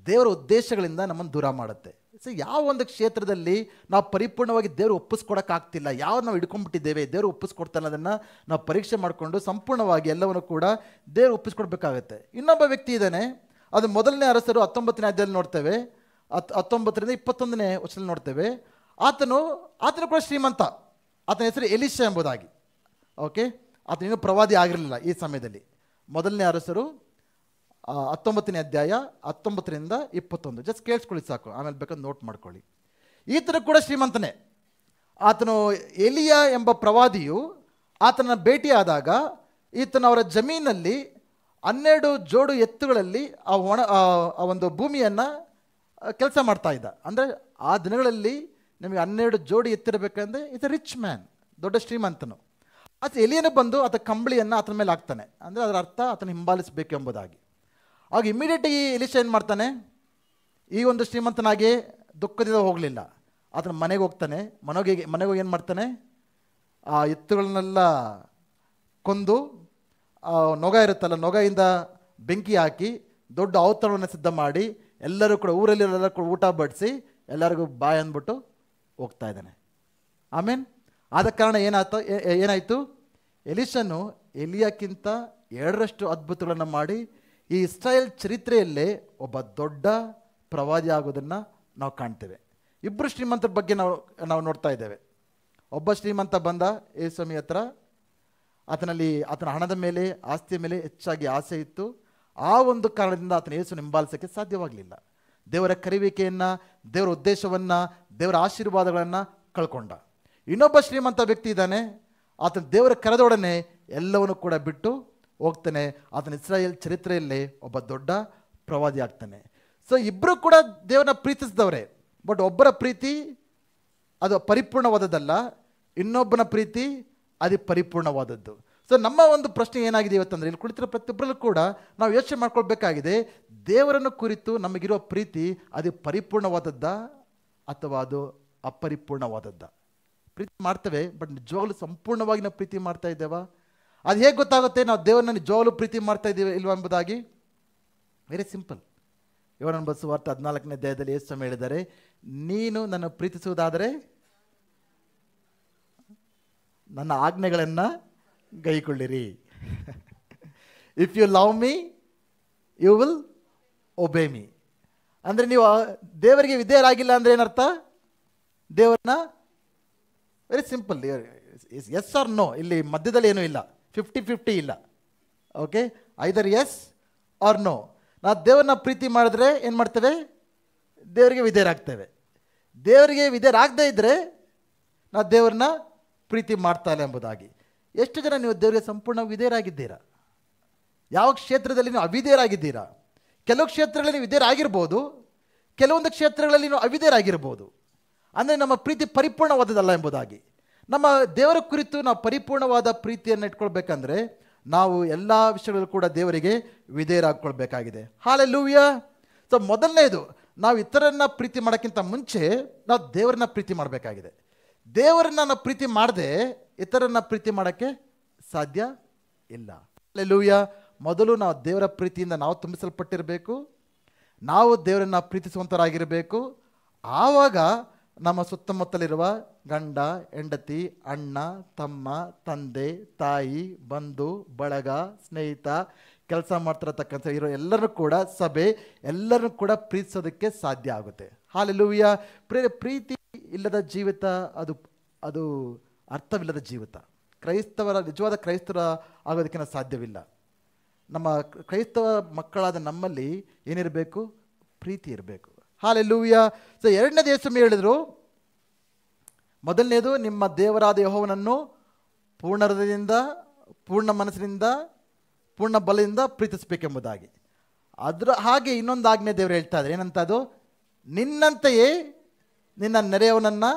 ದೇವರ ಉದ್ದೇಶಗಳಿಂದ ನಮ್ಮನ್ನು ದೂರ ಮಾಡುತ್ತೆ. ಸೊ ಯಾವ ಒಂದು ಕ್ಷೇತ್ರದಲ್ಲಿ ನಾವು ಪರಿಪೂರ್ಣವಾಗಿ ದೇವರು ಒಪ್ಪಿಸ್ಕೊಡೋಕ್ಕಾಗ್ತಿಲ್ಲ, ಯಾವ್ದು ನಾವು ಹಿಡ್ಕೊಂಡ್ಬಿಟ್ಟಿದ್ದೇವೆ, ದೇವರು ಒಪ್ಪಿಸ್ಕೊಡ್ತಾನೆ, ಅದನ್ನು ನಾವು ಪರೀಕ್ಷೆ ಮಾಡಿಕೊಂಡು ಸಂಪೂರ್ಣವಾಗಿ ಎಲ್ಲವನ್ನು ಕೂಡ ದೇವರು ಒಪ್ಪಿಸ್ಕೊಡ್ಬೇಕಾಗತ್ತೆ. ಇನ್ನೊಬ್ಬ ವ್ಯಕ್ತಿ ಇದ್ದಾನೆ. ಅದು ಮೊದಲನೇ ಅರಸರು 19ನೇ ಅಧ್ಯಾಯದಲ್ಲಿ ನೋಡ್ತೇವೆ, 19ರಿಂದ 21ನೇ ವಚನದಲ್ಲಿ ನೋಡ್ತೇವೆ. ಆತನು ಕೂಡ ಶ್ರೀಮಂತ. ಆತನ ಹೆಸರು ಎಲಿಷಾ ಎಂಬುದಾಗಿ. ಓಕೆ, ಆತನ ಇನ್ನೂ ಪ್ರವಾದಿ ಆಗಿರಲಿಲ್ಲ ಈ ಸಮಯದಲ್ಲಿ. ಮೊದಲನೇ ಅರಸರು 19ನೇ ಅಧ್ಯಾಯ 19ರಿಂದ 21. ಜಸ್ಟ್ ಕೇಳಿಸ್ಕೊಳ್ಳಿ ಸಾಕು, ಆಮೇಲೆ ಬೇಕಾದ್ರೆ ನೋಟ್ ಮಾಡ್ಕೊಳ್ಳಿ. ಈತನು ಕೂಡ ಶ್ರೀಮಂತನೇ. ಆತನು ಎಲಿಯಾ ಎಂಬ ಪ್ರವಾದಿಯು ಆತನ ಭೇಟಿಯಾದಾಗ, ಈತನ ಅವರ ಜಮೀನಲ್ಲಿ 12 ಜೋಡು ಎತ್ತುಗಳಲ್ಲಿ ಆ ಒಂದು ಭೂಮಿಯನ್ನು ಕೆಲಸ ಮಾಡ್ತಾ ಇದ್ದ. ಅಂದರೆ ಆ ದಿನಗಳಲ್ಲಿ ನಮಗೆ 12 ಜೋಡಿ ಎತ್ತಿರಬೇಕಂದ್ರೆ ಈತ ರಿಚ್ ಮ್ಯಾನ್, ದೊಡ್ಡ ಶ್ರೀಮಂತನು. ಆತ ಎಲಿಯನು ಬಂದು ಆತ ಕಂಬಳಿಯನ್ನು ಆತನ ಮೇಲೆ ಹಾಕ್ತಾನೆ. ಅಂದರೆ ಅದರ ಅರ್ಥ ಆತನ ಹಿಂಬಾಲಿಸಬೇಕು ಎಂಬುದಾಗಿ. ಆಗ ಇಮಿಡಿಯೇಟಾಗಿ ಎಲಿಷಾ ಏನು ಮಾಡ್ತಾನೆ? ಈ ಒಂದು ಶ್ರೀಮಂತನಾಗಿ ದುಃಖದಿಂದ ಹೋಗಲಿಲ್ಲ. ಆತನ ಮನೆಗೆ ಹೋಗ್ತಾನೆ. ಮನೆಗೆ ಹೋಗಿ ಏನು ಮಾಡ್ತಾನೆ? ಆ ಎತ್ತುಗಳನ್ನೆಲ್ಲ ಕೊಂದು, ನೊಗ ಇರುತ್ತಲ್ಲ, ನೊಗದಿಂದ ಬೆಂಕಿ ಹಾಕಿ ದೊಡ್ಡ ಔತಣವನ್ನು ಸಿದ್ಧ ಮಾಡಿ ಎಲ್ಲರೂ ಕೂಡ ಊರಲ್ಲಿ ಕೂಡ ಊಟ ಬಡಿಸಿ ಎಲ್ಲರಿಗೂ ಬಾಯ್ ಅಂದ್ಬಿಟ್ಟು ಹೋಗ್ತಾ ಇದ್ದಾನೆ. ಆಮೇಲೆ ಆದ ಕಾರಣ ಏನಾಯಿತು? ಎಲಿಷನು ಎಲಿಯಾಕ್ಕಿಂತ 2ರಷ್ಟು ಅದ್ಭುತಗಳನ್ನು ಮಾಡಿ ಈ ಇಸ್ರಾಯೇಲ್ ಚರಿತ್ರೆಯಲ್ಲೇ ಒಬ್ಬ ದೊಡ್ಡ ಪ್ರವಾದಿ ಆಗೋದನ್ನು ನಾವು ಕಾಣ್ತೇವೆ. ಇಬ್ಬರು ಶ್ರೀಮಂತರ ಬಗ್ಗೆ ನಾವು ನೋಡ್ತಾ ಇದ್ದೇವೆ. ಒಬ್ಬ ಶ್ರೀಮಂತ ಬಂದ ಯೇಸು ಸ್ವಾಮಿ ಹತ್ರ. ಆತನ ಹಣದ ಮೇಲೆ, ಆಸ್ತಿಯ ಮೇಲೆ ಹೆಚ್ಚಾಗಿ ಆಸೆ ಇತ್ತು. ಆ ಒಂದು ಕಾರಣದಿಂದ ಆತನ ಯೇಸು ಹಿಂಬಾಲಿಸೋಕ್ಕೆ ಸಾಧ್ಯವಾಗಲಿಲ್ಲ. ದೇವರ ಕರೆಯುವಿಕೆಯನ್ನು, ದೇವರ ಉದ್ದೇಶವನ್ನು, ದೇವರ ಆಶೀರ್ವಾದಗಳನ್ನು ಕಳ್ಕೊಂಡ. ಇನ್ನೊಬ್ಬ ಶ್ರೀಮಂತ ವ್ಯಕ್ತಿ ಇದ್ದಾನೆ. ಆತನ ದೇವರ ಕರೆದೊಡನೆ ಎಲ್ಲವನ್ನು ಕೂಡ ಬಿಟ್ಟು ಹೋಗ್ತಾನೆ. ಆತನ ಇಸ್ರಾಯೇಲ್ ಚರಿತ್ರೆಯಲ್ಲಿ ಒಬ್ಬ ದೊಡ್ಡ ಪ್ರವಾದಿ ಆಗ್ತಾನೆ. ಸೊ ಇಬ್ಬರು ಕೂಡ ದೇವರನ್ನ ಪ್ರೀತಿಸಿದವ್ರೆ, ಬಟ್ ಒಬ್ಬರ ಪ್ರೀತಿ ಅದು ಪರಿಪೂರ್ಣವಾದದ್ದಲ್ಲ, ಇನ್ನೊಬ್ಬನ ಪ್ರೀತಿ ಅದು ಪರಿಪೂರ್ಣವಾದದ್ದು. ಸೊ ನಮ್ಮ ಒಂದು ಪ್ರಶ್ನೆ ಏನಾಗಿದೆ ಇವತ್ತಂದರೆ, ಇಲ್ಲಿ ಕುಳಿತಿರೋ ಪ್ರತಿಯೊಬ್ಬರಲ್ಲೂ ಕೂಡ ನಾವು ಯೋಚನೆ ಮಾಡ್ಕೊಳ್ಬೇಕಾಗಿದೆ, ದೇವರನ್ನು ಕುರಿತು ನಮಗಿರುವ ಪ್ರೀತಿ ಅದು ಪರಿಪೂರ್ಣವಾದದ್ದ ಅಥವಾ ಅದು ಅಪರಿಪೂರ್ಣವಾದದ್ದ? ಪ್ರೀತಿ ಮಾಡ್ತೇವೆ, ಬಟ್ ನಿಜವಾಗ್ಲೂ ಸಂಪೂರ್ಣವಾಗಿ ನಾವು ಪ್ರೀತಿ ಮಾಡ್ತಾ ಇದ್ದೇವಾ? ಅದು ಹೇಗೆ ಗೊತ್ತಾಗುತ್ತೆ ನಾವು ದೇವರನ್ನ ನಿಜವಾಗ್ಲೂ ಪ್ರೀತಿ ಮಾಡ್ತಾ ಇದ್ದೀವಿ ಇಲ್ವಾ ಎಂಬುದಾಗಿ? Very simple. ಯೋಹಾನನ ಬರೆದ ಸುವಾರ್ತೆ 14ನೇ ಅಧ್ಯಾಯದಲ್ಲಿ ಯೇಸು ಸ್ವಾಮಿ ಹೇಳಿದ್ದಾರೆ, ನೀನು ನನ್ನ ಪ್ರೀತಿಸುವುದಾದರೆ ನನ್ನ ಆಜ್ಞೆಗಳನ್ನು ಗೈಕೊಳ್ಳಿರಿ. If you love me you will obey me. ಅಂದರೆ ನೀವು ದೇವರಿಗೆ ವಿಧೇಯರಾಗಿಲ್ಲ ಅಂದರೆ ಏನರ್ಥ? ದೇವರನ್ನ very simple, yes or no, ಇಲ್ಲಿ ಮಧ್ಯದಲ್ಲಿ ಏನೂ ಇಲ್ಲ, 50-50 ಇಲ್ಲ. Okay, either yes or no. ನಾವು ದೇವ್ರನ್ನ ಪ್ರೀತಿ ಮಾಡಿದ್ರೆ ಏನು ಮಾಡ್ತೇವೆ? ದೇವರಿಗೆ ವಿಧೇಯರಾಗ್ತೇವೆ. ದೇವರಿಗೆ ವಿಧೇಯರಾಗದೇ ಇದ್ದರೆ ನಾವು ದೇವ್ರನ್ನ ಪ್ರೀತಿ ಮಾಡ್ತಾ ಇಲ್ಲ ಎಂಬುದಾಗಿ. ಎಷ್ಟು ಜನ ನೀವು ದೇವರಿಗೆ ಸಂಪೂರ್ಣ ವಿಧೇಯರಾಗಿದ್ದೀರಾ? ಯಾವ ಕ್ಷೇತ್ರದಲ್ಲಿ ನೀವು ಅವಿಧೇಯರಾಗಿದ್ದೀರಾ? ಕೆಲವು ಕ್ಷೇತ್ರಗಳಲ್ಲಿ ನೀವು ವಿಧೇಯರಾಗಿರ್ಬೋದು, ಕೆಲವೊಂದು ಕ್ಷೇತ್ರಗಳಲ್ಲಿ ನೀವು ಅವಿಧೇಯರಾಗಿರ್ಬೋದು. ಅಂದರೆ ನಮ್ಮ ಪ್ರೀತಿ ಪರಿಪೂರ್ಣವಾದದಲ್ಲ ಎಂಬುದಾಗಿ. ನಮ್ಮ ದೇವರ ಕುರಿತು ನಾವು ಪರಿಪೂರ್ಣವಾದ ಪ್ರೀತಿಯನ್ನು ಇಟ್ಕೊಳ್ಬೇಕಂದ್ರೆ ನಾವು ಎಲ್ಲ ವಿಷಯಗಳಲ್ಲೂ ಕೂಡ ದೇವರಿಗೆ ವಿಧೇಯರಾಗ್ಕೊಳ್ಬೇಕಾಗಿದೆ. ಹಲ್ಲೆಲೂಯಾ. ಸೊ ಮೊದಲನೇದು, ನಾವು ಇತರರನ್ನ ಪ್ರೀತಿ ಮಾಡೋಕ್ಕಿಂತ ಮುಂಚೆ ನಾವು ದೇವರನ್ನ ಪ್ರೀತಿ ಮಾಡಬೇಕಾಗಿದೆ. ದೇವರನ್ನ ನಾವು ಪ್ರೀತಿ ಮಾಡದೆ ಇತರರನ್ನ ಪ್ರೀತಿ ಮಾಡೋಕ್ಕೆ ಸಾಧ್ಯ ಇಲ್ಲ. ಹಲ್ಲೆಲೂಯಾ. ಮೊದಲು ನಾವು ದೇವರ ಪ್ರೀತಿಯಿಂದ ನಾವು ತುಂಬಿಸಲ್ಪಟ್ಟಿರಬೇಕು, ನಾವು ದೇವರನ್ನ ಪ್ರೀತಿಸುವಂಥವರಾಗಿರಬೇಕು. ಆವಾಗ ನಮ್ಮ ಸುತ್ತಮುತ್ತಲಿರುವ ಗಂಡ, ಹೆಂಡತಿ, ಅಣ್ಣ, ತಮ್ಮ, ತಂದೆ, ತಾಯಿ, ಬಂಧು, ಬಳಗ, ಸ್ನೇಹಿತ, ಕೆಲಸ ಮಾಡ್ತಿರತಕ್ಕಂಥ ಇರೋ ಎಲ್ಲರೂ ಕೂಡ, ಸಭೆ ಎಲ್ಲರೂ ಕೂಡ ಪ್ರೀತಿಸೋದಕ್ಕೆ ಸಾಧ್ಯ ಆಗುತ್ತೆ. ಹಲ್ಲೆಲೂಯಾ. ಪ್ರೀತಿ ಇಲ್ಲದ ಜೀವಿತ ಅದು ಅರ್ಥವಿಲ್ಲದ ಜೀವಿತ. ನಿಜವಾದ ಕ್ರೈಸ್ತರ ಆಗೋದಕ್ಕೆ ಸಾಧ್ಯವಿಲ್ಲ. ನಮ್ಮ ಕ್ರೈಸ್ತವ ಮಕ್ಕಳಾದ ನಮ್ಮಲ್ಲಿ ಏನಿರಬೇಕು? ಪ್ರೀತಿ ಇರಬೇಕು. ಹಲ್ಲೆಲೂಯಾ. ಸೊ ಎರಡನೇದು ಯೇಸು ಹೇಳಿದರು, ಮೊದಲನೇದು ನಿಮ್ಮ ದೇವರಾದ ಯೆಹೋವನನ್ನು ಪೂರ್ಣ ಹೃದಯದಿಂದ, ಪೂರ್ಣ ಮನಸ್ಸಿನಿಂದ, ಪೂರ್ಣ ಬಲದಿಂದ ಪ್ರೀತಿಸಬೇಕೆಂಬುದಾಗಿ. ಹಾಗೆ ಇನ್ನೊಂದು ಆಜ್ಞೆ ದೇವರು ಹೇಳ್ತಾ ಇದ್ದಾರೆ, ಏನಂತ? ಅದು ನಿನ್ನಂತೆಯೇ ನಿನ್ನ ನೆರೆಯವನನ್ನು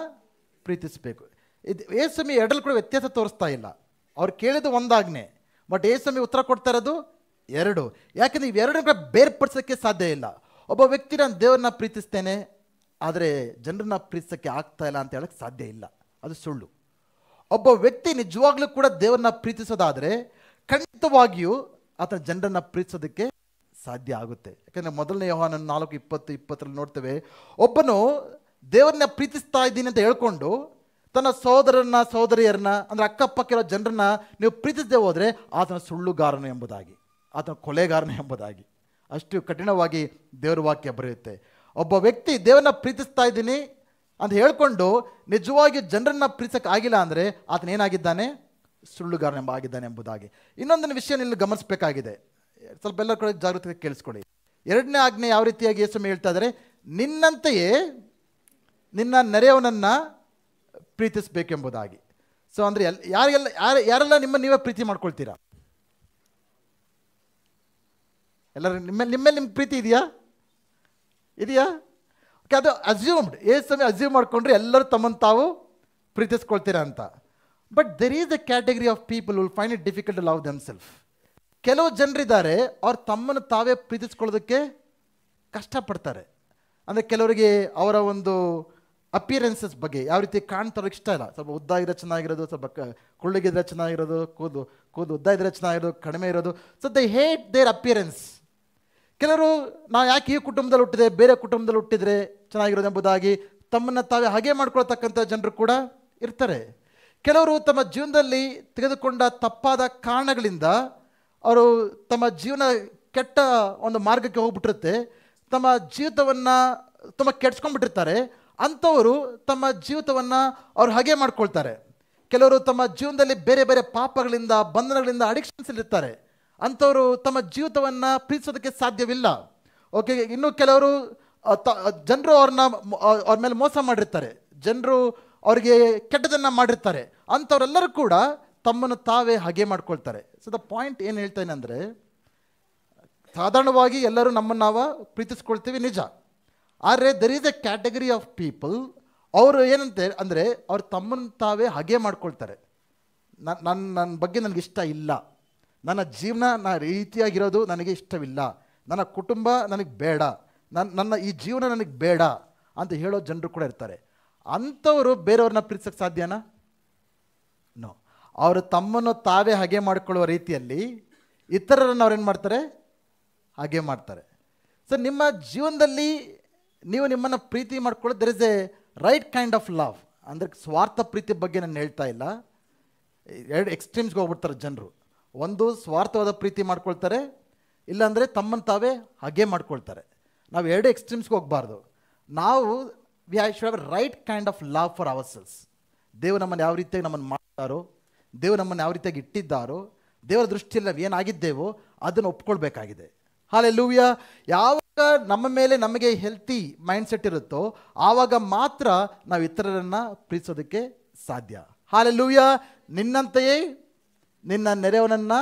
ಪ್ರೀತಿಸಬೇಕು. ಇದು ಯೇಸುಮಿ ಎರಡರಲ್ಲಿ ಕೂಡ ವ್ಯತ್ಯಾಸ ತೋರಿಸ್ತಾ ಇಲ್ಲ. ಅವ್ರು ಕೇಳಿದ್ದು ಒಂದಾಜ್ಞೆ, ಬಟ್ ಯೇಸುಮಿ ಉತ್ತರ ಕೊಡ್ತಾ ಇರೋದು ಎರಡು. ಯಾಕೆಂದರೆ ಇವೆರಡೂ ಕೂಡ ಬೇರ್ಪಡಿಸೋಕ್ಕೆ ಸಾಧ್ಯ ಇಲ್ಲ. ಒಬ್ಬ ವ್ಯಕ್ತಿ ನಾನು ದೇವರನ್ನ ಪ್ರೀತಿಸ್ತೇನೆ, ಆದರೆ ಜನರನ್ನ ಪ್ರೀತಿಸೋಕ್ಕೆ ಆಗ್ತಾ ಇಲ್ಲ ಅಂತ ಹೇಳೋಕ್ಕೆ ಸಾಧ್ಯ ಇಲ್ಲ, ಅದು ಸುಳ್ಳು. ಒಬ್ಬ ವ್ಯಕ್ತಿ ನಿಜವಾಗ್ಲೂ ಕೂಡ ದೇವರನ್ನ ಪ್ರೀತಿಸೋದಾದರೆ ಖಂಡಿತವಾಗಿಯೂ ಆತನ ಜನರನ್ನು ಪ್ರೀತಿಸೋದಕ್ಕೆ ಸಾಧ್ಯ ಆಗುತ್ತೆ. ಯಾಕೆಂದರೆ ಮೊದಲನೇ ಯೋಹಾನ 4:20 ನೋಡ್ತೇವೆ, ಒಬ್ಬನು ದೇವರನ್ನ ಪ್ರೀತಿಸ್ತಾ ಇದ್ದೀನಿ ಅಂತ ಹೇಳ್ಕೊಂಡು ತನ್ನ ಸಹೋದರನ್ನ, ಸಹೋದರಿಯರನ್ನ, ಅಂದರೆ ಅಕ್ಕಪಕ್ಕ ಇರೋ ಜನರನ್ನ ನೀವು ಪ್ರೀತಿಸದೆ ಹೋದರೆ ಆತನ ಸುಳ್ಳುಗಾರನು ಎಂಬುದಾಗಿ, ಆತನ ಕೊಲೆಗಾರನು ಎಂಬುದಾಗಿ. ಅಷ್ಟು ಕಠಿಣವಾಗಿ ದೇವರ ವಾಕ್ಯ ಬರೆಯುತ್ತೆ. ಒಬ್ಬ ವ್ಯಕ್ತಿ ದೇವರನ್ನ ಪ್ರೀತಿಸ್ತಾ ಇದ್ದೀನಿ ಅಂತ ಹೇಳ್ಕೊಂಡು ನಿಜವಾಗಿ ಜನರನ್ನ ಪ್ರೀತಿಸಕ್ಕೆ ಆಗಿಲ್ಲ ಅಂದರೆ ಆತನೇನಾಗಿದ್ದಾನೆ? ಸುಳ್ಳುಗಾರನ ಆಗಿದ್ದಾನೆ ಎಂಬುದಾಗಿ. ಇನ್ನೊಂದನ್ನು ವಿಷಯ ಇಲ್ಲಿ ಗಮನಿಸಬೇಕಾಗಿದೆ, ಸ್ವಲ್ಪ ಎಲ್ಲರ ಕಡೆ ಜಾಗೃತಿ ಕೇಳಿಸ್ಕೊಳ್ಳಿ. ಎರಡನೇ ಆಜ್ಞೆ ಯಾವ ರೀತಿಯಾಗಿ ಯೇಸು ಹೇಳ್ತಾ ಇದ್ದಾರೆ? ನಿನ್ನಂತೆಯೇ ನಿನ್ನ ನೆರೆಯವನನ್ನು ಪ್ರೀತಿಸಬೇಕೆಂಬುದಾಗಿ. ಸೊ ಅಂದರೆ ಯಾರೆಲ್ಲ ನೀವೇ ಪ್ರೀತಿ ಮಾಡ್ಕೊಳ್ತೀರಾ? ಎಲ್ಲರೂ ನಿಮ್ಮಲ್ಲಿ ನಿಮ್ಗೆ ಪ್ರೀತಿ ಇದೆಯಾ? ಓಕೆ, ಅದು ಅಸ್ಯೂಮ್ಡ್. ಅಸ್ಯೂಮ್ ಮಾಡಿಕೊಂಡ್ರೆ ಎಲ್ಲರೂ ತಮ್ಮನ್ನು ತಾವು ಪ್ರೀತಿಸ್ಕೊಳ್ತೀರಾ ಅಂತ. But there is a category of people will find it difficult to love themself. ಕೆಲವು ಜನರಿದ್ದಾರೆ, ಅವ್ರು ತಮ್ಮನ್ನು ತಾವೇ ಪ್ರೀತಿಸ್ಕೊಳ್ಳೋದಕ್ಕೆ ಕಷ್ಟಪಡ್ತಾರೆ. ಅಂದರೆ ಕೆಲವರಿಗೆ ಅವರ ಒಂದು ಅಪಿಯರೆನ್ಸಸ್ ಬಗ್ಗೆ, ಯಾವ ರೀತಿ ಕಾಣ್ತಾರೋ ಇಷ್ಟ ಇಲ್ಲ. ಸ್ವಲ್ಪ ಉದ್ದ ಇದ್ರೆ ಚೆನ್ನಾಗಿರೋದು, ಸ್ವಲ್ಪ ಕುಳ್ಳಗಿದ್ರೆ ಚೆನ್ನಾಗಿರೋದು, ಕೂದು ಉದ್ದ ಇದ್ರೆ ಚೆನ್ನಾಗಿರೋದು, ಕಡಿಮೆ ಇರೋದು. So they hate their appearance. ಕೆಲವರು ನಾವು ಯಾಕೆ ಈ ಕುಟುಂಬದಲ್ಲಿ ಹುಟ್ಟಿದೆ, ಬೇರೆ ಕುಟುಂಬದಲ್ಲಿ ಹುಟ್ಟಿದರೆ ಚೆನ್ನಾಗಿರೋದು ಎಂಬುದಾಗಿ ತಮ್ಮನ್ನು ತಾವೇ ಹಾಗೆ ಮಾಡ್ಕೊಳ್ತಕ್ಕಂಥ ಜನರು ಕೂಡ ಇರ್ತಾರೆ. ಕೆಲವರು ತಮ್ಮ ಜೀವನದಲ್ಲಿ ತೆಗೆದುಕೊಂಡ ತಪ್ಪಾದ ಕಾರಣಗಳಿಂದ ಅವರು ತಮ್ಮ ಜೀವನ ಕೆಟ್ಟ ಒಂದು ಮಾರ್ಗಕ್ಕೆ ಹೋಗ್ಬಿಟ್ಟಿರುತ್ತೆ, ತಮ್ಮ ಜೀವಿತವನ್ನು ತುಂಬ ಕೆಡ್ಸ್ಕೊಂಡ್ಬಿಟ್ಟಿರ್ತಾರೆ. ಅಂಥವರು ತಮ್ಮ ಜೀವಿತವನ್ನು ಅವ್ರು ಹಾಗೆ ಮಾಡ್ಕೊಳ್ತಾರೆ. ಕೆಲವರು ತಮ್ಮ ಜೀವನದಲ್ಲಿ ಬೇರೆ ಬೇರೆ ಪಾಪಗಳಿಂದ, ಬಂಧನಗಳಿಂದ, ಅಡಿಕ್ಷನ್ಸ್ ಇರ್ತಾರೆ. ಅಂಥವರು ತಮ್ಮ ಜೀವಿತವನ್ನು ಪ್ರೀತಿಸೋದಕ್ಕೆ ಸಾಧ್ಯವಿಲ್ಲ. ಓಕೆ, ಇನ್ನು ಕೆಲವರು ಜನರು ಅವ್ರ ಮೇಲೆ ಮೋಸ ಮಾಡಿರ್ತಾರೆ, ಜನರು ಅವರಿಗೆ ಕೆಟ್ಟದನ್ನು ಮಾಡಿರ್ತಾರೆ. ಅಂಥವರೆಲ್ಲರೂ ಕೂಡ ತಮ್ಮನ್ನು ತಾವೇ ಹಾಗೆ ಮಾಡ್ಕೊಳ್ತಾರೆ. ಸೊ ದ ಪಾಯಿಂಟ್ ಏನು ಹೇಳ್ತೇನೆ ಅಂದರೆ, ಸಾಧಾರಣವಾಗಿ ಎಲ್ಲರೂ ನಮ್ಮನ್ನು ನಾವು ಪ್ರೀತಿಸ್ಕೊಳ್ತೀವಿ, ನಿಜ. ಆದರೆ there is A category of people, ಅವರು ಏನಂತೆ ಅಂದರೆ ಅವ್ರು ತಮ್ಮನ್ನು ತಾವೇ ಹಾಗೆ ಮಾಡ್ಕೊಳ್ತಾರೆ. ನನ್ನ ಬಗ್ಗೆ ನನಗೆ ಇಷ್ಟ ಇಲ್ಲ, ನನ್ನ ಜೀವನ ರೀತಿಯಾಗಿರೋದು ನನಗೆ ಇಷ್ಟವಿಲ್ಲ, ನನ್ನ ಕುಟುಂಬ ನನಗೆ ಬೇಡ, ನನ್ನ ಈ ಜೀವನ ನನಗೆ ಬೇಡ ಅಂತ ಹೇಳೋ ಜನರು ಕೂಡ ಇರ್ತಾರೆ. ಅಂಥವರು ಬೇರೆಯವ್ರನ್ನ ಪ್ರೀತಿಸೋಕ್ಕೆ ಸಾಧ್ಯನಾ? ನೋ. ಅವರು ತಮ್ಮನ್ನು ತಾವೇ ಹಾಗೆ ಮಾಡಿಕೊಳ್ಳುವ ರೀತಿಯಲ್ಲಿ ಇತರರನ್ನು ಅವ್ರೇನು ಮಾಡ್ತಾರೆ? ಹಾಗೆ ಮಾಡ್ತಾರೆ. ಸೊ ನಿಮ್ಮ ಜೀವನದಲ್ಲಿ ನೀವು ನಿಮ್ಮನ್ನು ಪ್ರೀತಿ ಮಾಡ್ಕೊಳ್ಳೋದು there is A right kind of love. ಅಂದರೆ ಸ್ವಾರ್ಥ ಪ್ರೀತಿ ಬಗ್ಗೆ ನಾನು ಹೇಳ್ತಾ ಇಲ್ಲ. ಎರಡು ಎಕ್ಸ್ಟ್ರೀಮ್ಸ್ಗೆ ಹೋಗ್ಬಿಡ್ತಾರೆ ಜನರು. ಒಂದು ಸ್ವಾರ್ಥವಾದ ಪ್ರೀತಿ ಮಾಡ್ಕೊಳ್ತಾರೆ, ಇಲ್ಲಾಂದರೆ ತಮ್ಮನ್ನು ತಾವೇ ಹಾಗೆ ಮಾಡ್ಕೊಳ್ತಾರೆ. ನಾವು ಎರಡು ಎಕ್ಸ್ಟ್ರೀಮ್ಸ್ಗೆ ಹೋಗಬಾರ್ದು. ನಾವು we should have right kind of love for our selves. ದೇವರು ನಮ್ಮನ್ನು ಯಾವ ರೀತಿಯಾಗಿ ನಮ್ಮನ್ನು ಮಾಡ್ತಾರೋ, ದೇವರು ನಮ್ಮನ್ನು ಯಾವ ರೀತಿಯಾಗಿ ಇಟ್ಟಿದ್ದಾರೋ, ದೇವರ ದೃಷ್ಟಿಯಲ್ಲಿ ನಾವು ಏನಾಗಿದ್ದೇವೋ ಅದನ್ನು ಒಪ್ಕೊಳ್ಬೇಕಾಗಿದೆ. ಹಲ್ಲೆಲೂಯಾ. ಯಾವಾಗ ನಮ್ಮ ಮೇಲೆ ನಮಗೆ ಹೆಲ್ತಿ ಮೈಂಡ್ಸೆಟ್ ಇರುತ್ತೋ ಆವಾಗ ಮಾತ್ರ ನಾವು ಇತರರನ್ನು ಪ್ರೀತಿಸೋದಕ್ಕೆ ಸಾಧ್ಯ. ಹಲ್ಲೆಲೂಯಾ. ನಿನ್ನಂತೆಯೇ ನಿನ್ನ ನೆರೆಯವನನ್ನು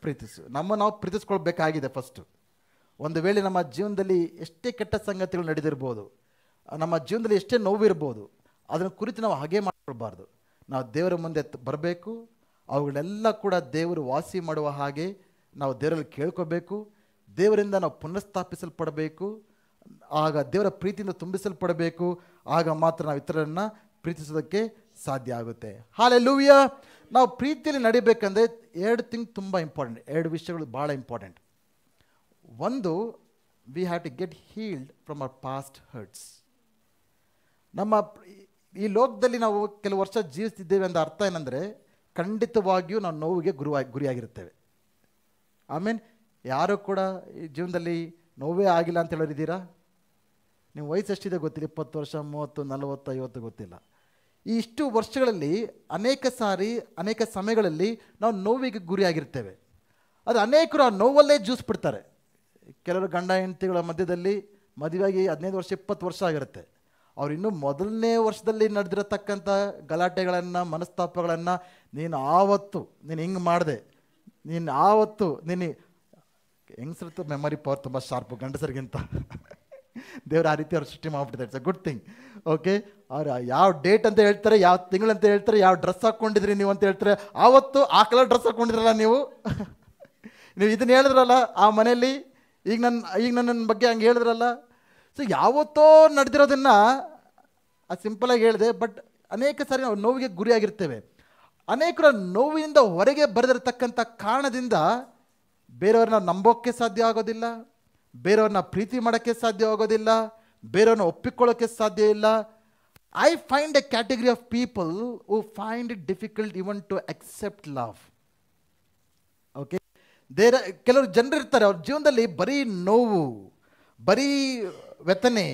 ಪ್ರೀತಿಸು. ನಾವು ಪ್ರೀತಿಸ್ಕೊಳ್ಬೇಕಾಗಿದೆ ಫಸ್ಟು. ಒಂದು ವೇಳೆ ನಮ್ಮ ಜೀವನದಲ್ಲಿ ಎಷ್ಟೇ ಕೆಟ್ಟ ಸಂಗತಿಗಳು ನಡೆದಿರ್ಬೋದು, ನಮ್ಮ ಜೀವನದಲ್ಲಿ ಎಷ್ಟೇ ನೋವಿರ್ಬೋದು, ಅದನ್ನು ಕುರಿತು ನಾವು ಹಾಗೆ ಮಾಡ್ಕೊಳ್ಬಾರ್ದು. ನಾವು ದೇವರ ಮುಂದೆ ಬರಬೇಕು. ಅವುಗಳೆಲ್ಲ ಕೂಡ ದೇವರು ವಾಸಿ ಮಾಡುವ ಹಾಗೆ ನಾವು ದೇವರಲ್ಲಿ ಕೇಳ್ಕೋಬೇಕು. ದೇವರಿಂದ ನಾವು ಪುನಃಸ್ಥಾಪಿಸಲ್ಪಡಬೇಕು. ಆಗ ದೇವರ ಪ್ರೀತಿಯಿಂದ ತುಂಬಿಸಲ್ಪಡಬೇಕು. ಆಗ ಮಾತ್ರ ನಾವು ಇತರರನ್ನು ಪ್ರೀತಿಸೋದಕ್ಕೆ ಸಾಧ್ಯ ಆಗುತ್ತೆ. ಹಲ್ಲೆಲೂಯಾ. ನಾವು ಪ್ರೀತಿಯಲ್ಲಿ ನಡಿಬೇಕಂದ್ರೆ ಎರಡು ಥಿಂಗ್ ತುಂಬ ಇಂಪಾರ್ಟೆಂಟ್, ಎರಡು ವಿಷಯಗಳು ಭಾಳ ಇಂಪಾರ್ಟೆಂಟ್. ಒಂದು, we have to get healed from our past hurts. ನಮ್ಮ ಈ ಲೋಕದಲ್ಲಿ ನಾವು ಕೆಲವು ವರ್ಷ ಜೀವಿಸ್ತಿದ್ದೇವೆ ಅಂತ ಅರ್ಥ ಏನಂದರೆ ಖಂಡಿತವಾಗಿಯೂ ನಾವು ನೋವಿಗೆ ಗುರಿಯಾಗಿರುತ್ತೇವೆ. ಆಮೇಲೆ ಯಾರೂ ಕೂಡ ಈ ಜೀವನದಲ್ಲಿ ನೋವೇ ಆಗಿಲ್ಲ ಅಂತ ಹೇಳೋರಿದ್ದೀರಾ? ನೀವು ವಯಸ್ಸು ಎಷ್ಟಿದೆ ಗೊತ್ತಿಲ್ಲ, 20 ವರ್ಷ, 30, 40, 50 ಗೊತ್ತಿಲ್ಲ. ಈ ಇಷ್ಟು ವರ್ಷಗಳಲ್ಲಿ ಅನೇಕ ಸಾರಿ ಅನೇಕ ಸಮಯಗಳಲ್ಲಿ ನಾವು ನೋವಿಗೆ ಗುರಿಯಾಗಿರ್ತೇವೆ. ಅದು ಅನೇಕರು ಆ ನೋವಲ್ಲೇ ಜೂಸ್ಬಿಡ್ತಾರೆ. ಕೆಲವರು ಗಂಡ ಹೆಂಡತಿಗಳ ಮಧ್ಯದಲ್ಲಿ ಮದುವೆಯಾಗಿ 15 ವರ್ಷ 20 ವರ್ಷ ಆಗಿರುತ್ತೆ. ಅವ್ರು ಇನ್ನೂ ಮೊದಲನೇ ವರ್ಷದಲ್ಲಿ ನಡೆದಿರತಕ್ಕಂಥ ಗಲಾಟೆಗಳನ್ನು, ಮನಸ್ತಾಪಗಳನ್ನು, ನೀನು ಹಿಂಗೆ ಮಾಡಿದೆ, ನೀನು ನೀನು ಹೆಂಗಸರತ್ತು ಮೆಮೊರಿ ಪವರ್ ತುಂಬ ಶಾರ್ಪು ಗಂಡಸರಿಗಿಂತ. ದೇವರು ಆ ರೀತಿ ಅವ್ರು ಸೃಷ್ಟಿ ಮಾಡಿಬಿಡ್ತಾರೆ. It's a good thing. Okay. ಅವ್ರು ಯಾವ ಡೇಟ್ ಅಂತ ಹೇಳ್ತಾರೆ, ಯಾವ ತಿಂಗಳಂತ ಹೇಳ್ತಾರೆ, ಯಾವ ಡ್ರೆಸ್ ಹಾಕ್ಕೊಂಡಿದ್ರಿ ನೀವು ಅಂತ ಹೇಳ್ತಾರೆ. ಆ ಕಲರ್ ಡ್ರೆಸ್ ಹಾಕ್ಕೊಂಡಿದ್ರಲ್ಲ ನೀವು ಇದನ್ನು ಹೇಳಿದ್ರಲ್ಲ ಆ ಮನೆಯಲ್ಲಿ, ಈಗ ನನ್ನ ಬಗ್ಗೆ ಹಂಗೆ ಹೇಳಿದ್ರಲ್ಲ. ಸೊ ಯಾವತ್ತೋ ನಡೆದಿರೋದನ್ನು ಸಿಂಪಲಾಗಿ ಹೇಳಿದೆ. ಬಟ್ ಅನೇಕ ಸಾರಿ ನಾವು ನೋವಿಗೆ ಗುರಿಯಾಗಿರ್ತೇವೆ. ಅನೇಕರ ನೋವಿನಿಂದ ಹೊರಗೆ ಬರೆದಿರತಕ್ಕಂಥ ಕಾರಣದಿಂದ ಬೇರೆಯವ್ರನ್ನ ನಂಬೋಕ್ಕೆ ಸಾಧ್ಯ ಆಗೋದಿಲ್ಲ, ಬೇರೆಯವ್ರನ್ನ ಪ್ರೀತಿ ಮಾಡೋಕ್ಕೆ ಸಾಧ್ಯ ಆಗೋದಿಲ್ಲ, ಬೇರೆಯವ್ರನ್ನ ಒಪ್ಪಿಕೊಳ್ಳೋಕ್ಕೆ ಸಾಧ್ಯ ಇಲ್ಲ. I find a category of people who find it difficult even to accept love. Okay. ಕೆಲವರು ಜನರು ಇರ್ತಾರೆ, ಅವ್ರ ಜೀವನದಲ್ಲಿ ಬರೀ ನೋವು, ಬರೀ ವೆತನೆ,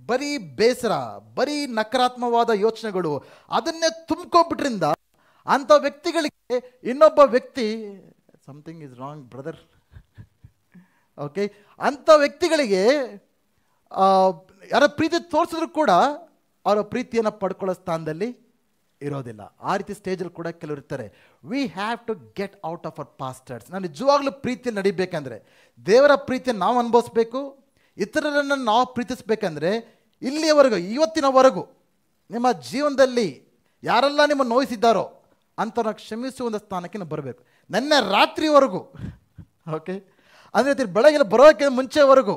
ಬರೀ ಬೇಸರ, ಬರೀ ನಕಾರಾತ್ಮಕವಾದ ಯೋಚನೆಗಳು ಅದನ್ನೇ ತುಂಬ್ಕೊಂಡ್ಬಿಟ್ರಿಂದ ಅಂಥ ವ್ಯಕ್ತಿಗಳಿಗೆ ಇನ್ನೊಬ್ಬ ವ್ಯಕ್ತಿ something is wrong brother. Okay. ಅಂಥ ವ್ಯಕ್ತಿಗಳಿಗೆ ಯಾರ ಪ್ರೀತಿ ತೋರಿಸಿದ್ರು ಕೂಡ ಅವರ ಪ್ರೀತಿಯನ್ನು ಪಡ್ಕೊಳ್ಳೋ ಸ್ಥಾನದಲ್ಲಿ ಇರೋದಿಲ್ಲ. ಆ ರೀತಿ ಸ್ಟೇಜಲ್ಲಿ ಕೂಡ ಕೆಲವರು ಇರ್ತಾರೆ. We have to get out of our past hurts. ನಾನು ನಿಜವಾಗ್ಲೂ ಪ್ರೀತಿಯಲ್ಲಿ ನಡಿಬೇಕಂದ್ರೆ, ದೇವರ ಪ್ರೀತಿಯನ್ನು ನಾವು ಅನುಭವಿಸ್ಬೇಕು, ಇತರರನ್ನು ನಾವು ಪ್ರೀತಿಸ್ಬೇಕಂದ್ರೆ ಇಲ್ಲಿಯವರೆಗೂ, ಇವತ್ತಿನವರೆಗೂ ನಿಮ್ಮ ಜೀವನದಲ್ಲಿ ಯಾರೆಲ್ಲ ನಿಮ್ಮ ನೋಯಿಸಿದ್ದಾರೋ ಅಂಥವ್ರನ್ನ ಕ್ಷಮಿಸುವ ಒಂದು ಸ್ಥಾನಕ್ಕೆ ನಾವು ಬರಬೇಕು. ನೆನ್ನೆ ರಾತ್ರಿವರೆಗೂ, ಓಕೆ, ಅಂದರೆ ಬೆಳಗ್ಗೆ ಬರೋಕ್ಕೆ ಮುಂಚೆವರೆಗೂ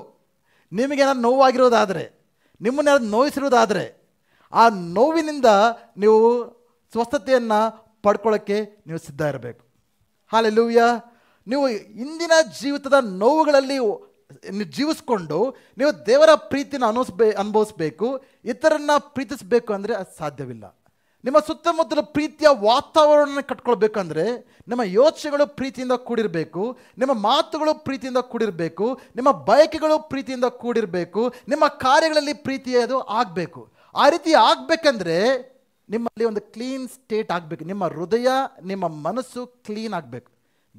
ನಿಮಗೇನಾದ್ರು ನೋವಾಗಿರೋದಾದರೆ, ನಿಮ್ಮನ್ನೇನಾದ್ರು ನೋಯಿಸಿರೋದಾದರೆ ಆ ನೋವಿನಿಂದ ನೀವು ಸ್ವಸ್ಥತೆಯನ್ನು ಪಡ್ಕೊಳ್ಳೋಕ್ಕೆ ನೀವು ಸಿದ್ಧ ಇರಬೇಕು. ಹಲ್ಲೆಲೂಯಾ. ನೀವು ಇಂದಿನ ಜೀವಿತದ ನೋವುಗಳಲ್ಲಿ ಜೀವಿಸ್ಕೊಂಡು ನೀವು ದೇವರ ಪ್ರೀತಿನ ಅನುಭವಿಸ್ಬೇಕು, ಇತರನ್ನ ಪ್ರೀತಿಸಬೇಕು ಅಂದರೆ ಅದು ಸಾಧ್ಯವಿಲ್ಲ. ನಿಮ್ಮ ಸುತ್ತಮುತ್ತಲ ಪ್ರೀತಿಯ ವಾತಾವರಣ ಕಟ್ಕೊಳ್ಬೇಕಂದ್ರೆ ನಿಮ್ಮ ಯೋಚನೆಗಳು ಪ್ರೀತಿಯಿಂದ ಕೂಡಿರಬೇಕು, ನಿಮ್ಮ ಮಾತುಗಳು ಪ್ರೀತಿಯಿಂದ ಕೂಡಿರಬೇಕು, ನಿಮ್ಮ ಬಯಕೆಗಳು ಪ್ರೀತಿಯಿಂದ ಕೂಡಿರಬೇಕು, ನಿಮ್ಮ ಕಾರ್ಯಗಳಲ್ಲಿ ಪ್ರೀತಿಯದು ಆಗಬೇಕು. ಆ ರೀತಿ ಆಗಬೇಕಂದ್ರೆ ನಿಮ್ಮಲ್ಲಿ ಒಂದು ಕ್ಲೀನ್ ಸ್ಟೇಟ್ ಆಗಬೇಕು. ನಿಮ್ಮ ಹೃದಯ, ನಿಮ್ಮ ಮನಸ್ಸು ಕ್ಲೀನ್ ಆಗಬೇಕು.